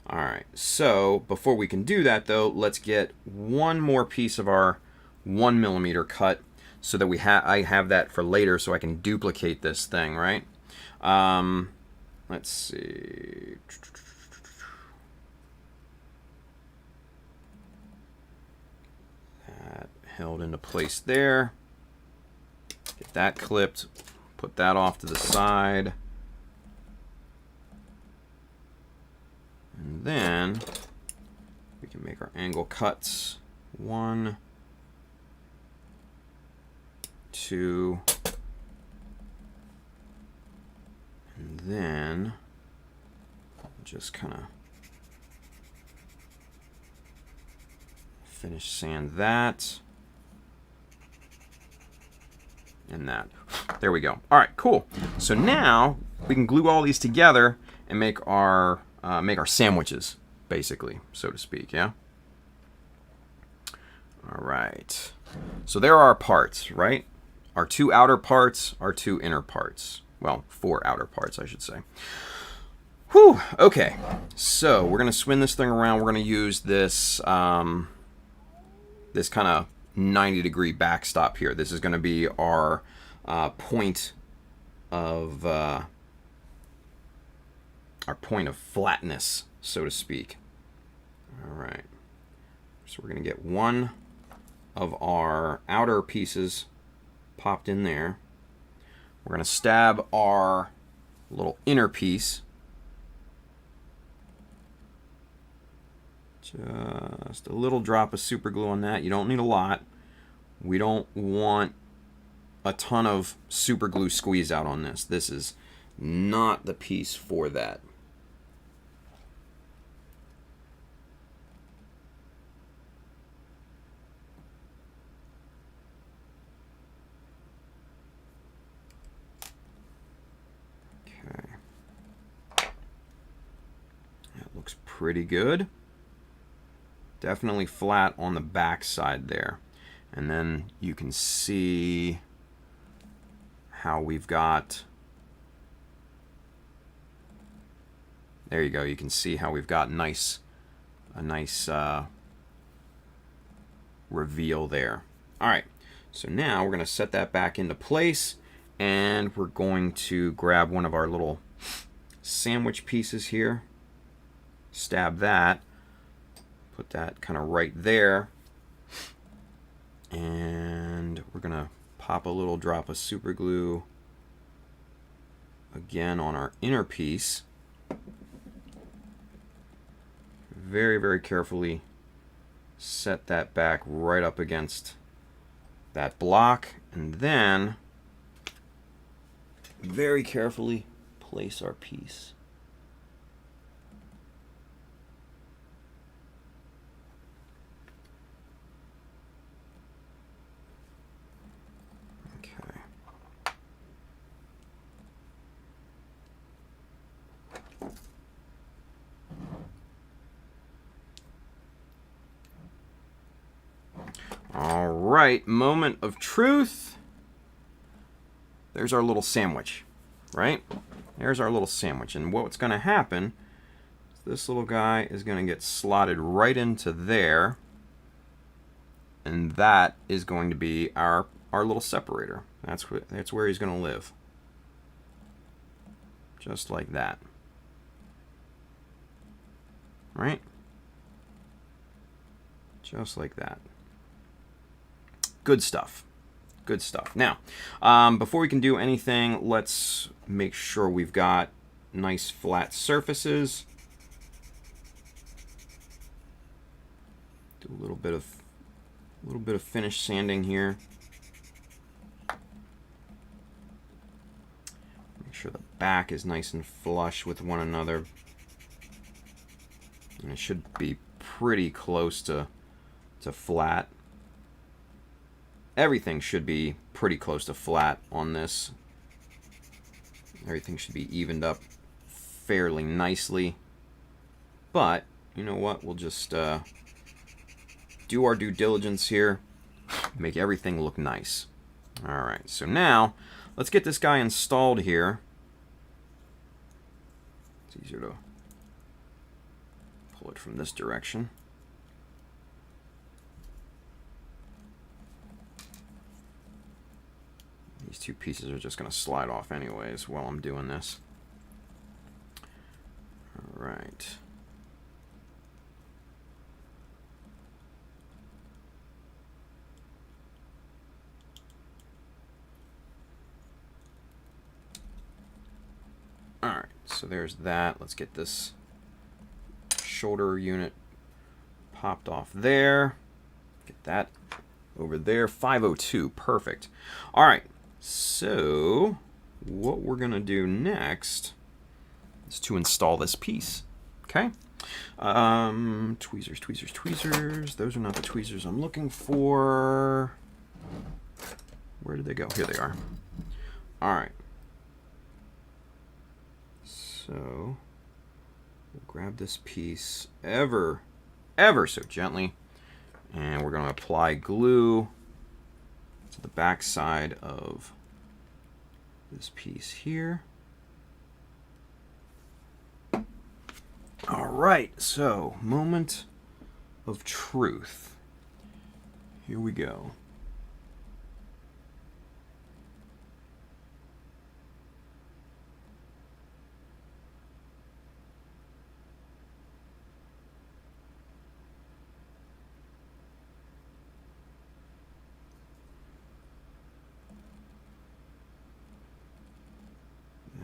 All right, so before we can do that though, let's get one more piece of our 1mm cut so that I have that for later so I can duplicate this thing, right? Let's see. That held into place there. Get that clipped, put that off to the side. And then we can make our angle cuts. 1, 2, and then just kind of finish sand that and that. There we go. All right, cool. So now we can glue all these together and make our sandwiches, basically, so to speak. Yeah. All right. So there are our parts, right? Our 2 outer parts, our 2 inner parts. Well, 4 outer parts, I should say. Whew. Okay. So we're gonna spin this thing around. We're gonna use this this kind of 90-degree backstop here. This is gonna be our point of flatness, so to speak. All right. So we're gonna get one of our outer pieces popped in there. We're going to stab our little inner piece. Just a little drop of super glue on that. You don't need a lot. We don't want a ton of super glue squeeze out on this. This is not the piece for that. Looks pretty good. Definitely flat on the back side there. And then you can see how we've got, there you go, you can see how we've got a nice reveal there. All right, so now we're going to set that back into place, and we're going to grab one of our little sandwich pieces here. Stab that, put that kind of right there, and we're gonna pop a little drop of super glue again on our inner piece. Very, very carefully set that back right up against that block, and then very carefully place our piece. Okay. All right, moment of truth. There's our little sandwich, right? There's our little sandwich. And what's going to happen is this little guy is going to get slotted right into there. And that is going to be our little separator. That's where he's going to live. Just like that. Right? Just like that. Good stuff. Good stuff. Now, before we can do anything, let's make sure we've got nice flat surfaces. Do a little bit of finish sanding here. Make sure the back is nice and flush with one another. And it should be pretty close to flat. Everything should be pretty close to flat on this. Everything should be evened up fairly nicely. But, you know what? We'll just do our due diligence here. Make everything look nice. Alright, so now, let's get this guy installed here. It's easier to pull it from this direction. These two pieces are just going to slide off anyways while I'm doing this. All right. All right, so there's that. Let's get this shoulder unit popped off there. Get that over there. 502, perfect. All right. So, what we're going to do next is to install this piece. Okay? Tweezers, tweezers, tweezers. Those are not the tweezers I'm looking for. Where did they go? Here they are. All right. So, we'll grab this piece ever so gently, and we're going to apply glue to the back side of this piece here. All right, so moment of truth. Here we go.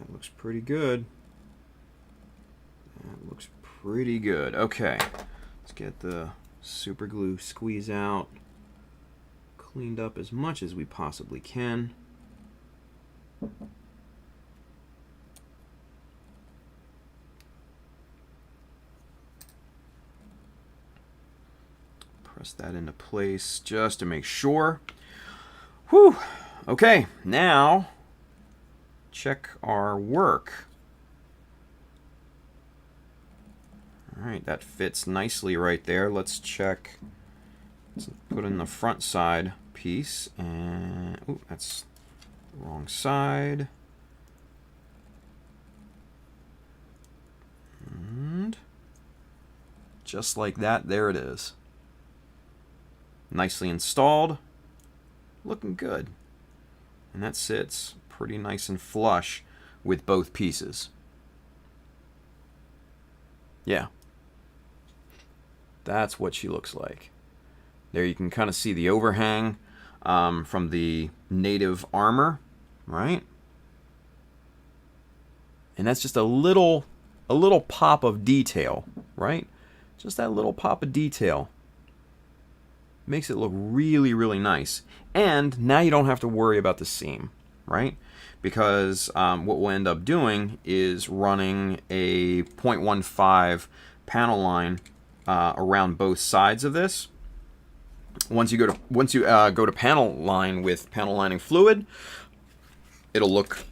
Looks pretty good. That looks pretty good. Okay, let's get the super glue squeeze out cleaned up as much as we possibly can. Press that into place just to make sure. Whew. Okay, now check our work. All right, that fits nicely right there. Let's check. Let's put in the front side piece, and ooh, that's the wrong side. And just like that, there it is. Nicely installed. Looking good. And that sits pretty nice and flush with both pieces. Yeah. That's what she looks like. There you can kind of see the overhang from the native armor, right? And that's just a little pop of detail, right? Just that little pop of detail. Makes it look really, really nice. And now you don't have to worry about the seam, right? Because what we'll end up doing is running a 0.15 panel line around both sides of this. Once you go to panel line with panel lining fluid, it'll look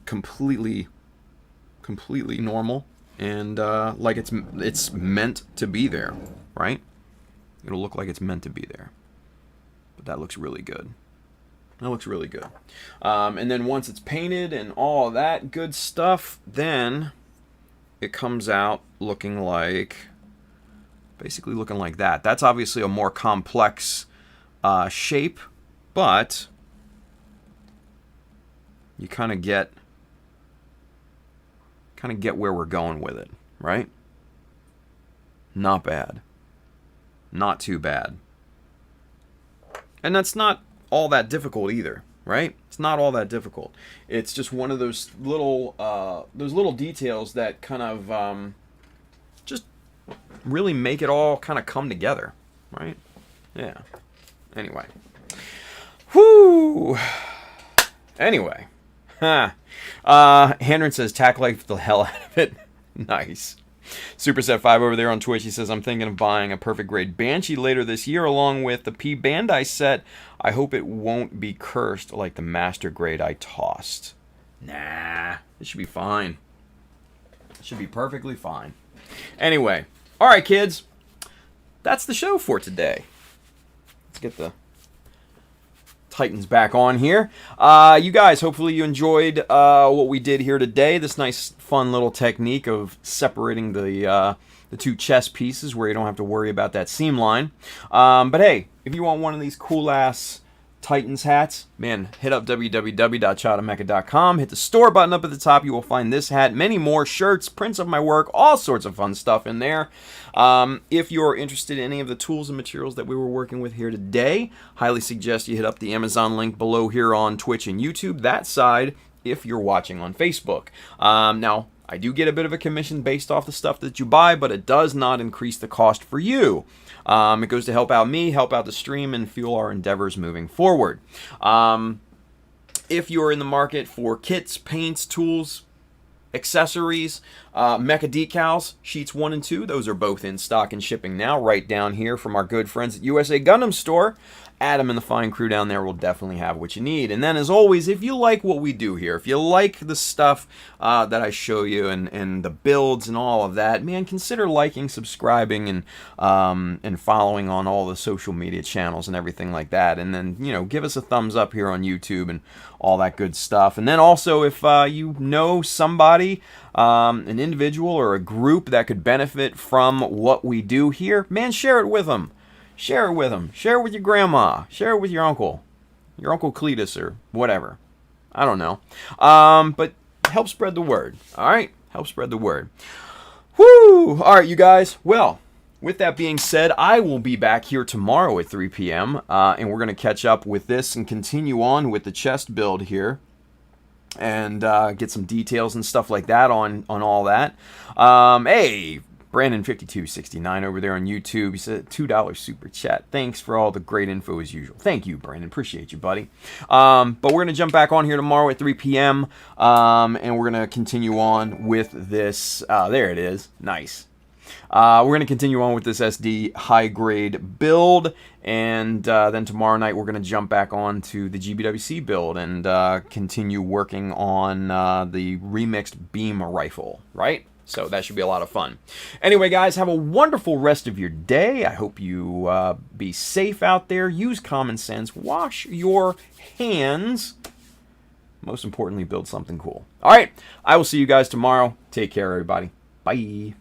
completely normal and like it's meant to be there, right? It'll look like it's meant to be there. But that looks really good. That looks really good. And then once it's painted and all that good stuff, then it comes out looking like, basically looking like that. That's obviously a more complex shape, but you kind of get where we're going with it, right? Not bad. Not too bad. And that's not all that difficult either, right? It's not all that difficult. It's just one of those little details that kind of just really make it all kind of come together, right? Yeah. Anyway. Whoo! Anyway. Handren says, tack life the hell out of it. Nice. Superset5 over there on Twitch, he says, I'm thinking of buying a perfect grade Banshee later this year along with the P Bandai set. I hope it won't be cursed like the master grade I tossed. Nah, it should be fine. It should be perfectly fine. Anyway, alright kids, that's the show for today. Let's get the Titans back on here. You guys, hopefully you enjoyed what we did here today. This nice, fun little technique of separating the two chest pieces where you don't have to worry about that seam line. But hey, if you want one of these cool-ass Titans hats, man, hit up www.chadamecha.com. Hit the store button up at the top. You will find this hat, many more shirts, prints of my work, all sorts of fun stuff in there. If you're interested in any of the tools and materials that we were working with here today, highly suggest you hit up the Amazon link below here on Twitch and YouTube. That side, if you're watching on Facebook. Now, I do get a bit of a commission based off the stuff that you buy, but it does not increase the cost for you. It goes to help out me, help out the stream, and fuel our endeavors moving forward. If you're in the market for kits, paints, tools, accessories, Mecha Decals, sheets 1 and 2, those are both in stock and shipping now, right down here from our good friends at USA Gundam Store. Adam and the fine crew down there will definitely have what you need. And then, as always, if you like what we do here, if you like the stuff that I show you and the builds and all of that, man, consider liking, subscribing, and following on all the social media channels and everything like that. And then, you know, give us a thumbs up here on YouTube and all that good stuff. And then also, if you know somebody, an individual or a group that could benefit from what we do here, man, share it with them. Share it with them. Share it with your grandma. Share it with your Uncle Cletus or whatever. I don't know. But help spread the word. All right? Help spread the word. Whoo! All right, you guys. Well, with that being said, I will be back here tomorrow at 3 p.m. And we're going to catch up with this and continue on with the chest build here. And get some details and stuff like that on all that. Hey, Brandon5269 over there on YouTube. He said $2 super chat. Thanks for all the great info as usual. Thank you, Brandon. Appreciate you, buddy. But we're going to jump back on here tomorrow at 3 p.m. And we're going to continue on with this. There it is. Nice. We're going to continue on with this SD high-grade build. And then tomorrow night we're going to jump back on to the GBWC build and continue working on the remixed beam rifle, right? So that should be a lot of fun. Anyway, guys, have a wonderful rest of your day. I hope you be safe out there. Use common sense. Wash your hands. Most importantly, build something cool. All right. I will see you guys tomorrow. Take care, everybody. Bye.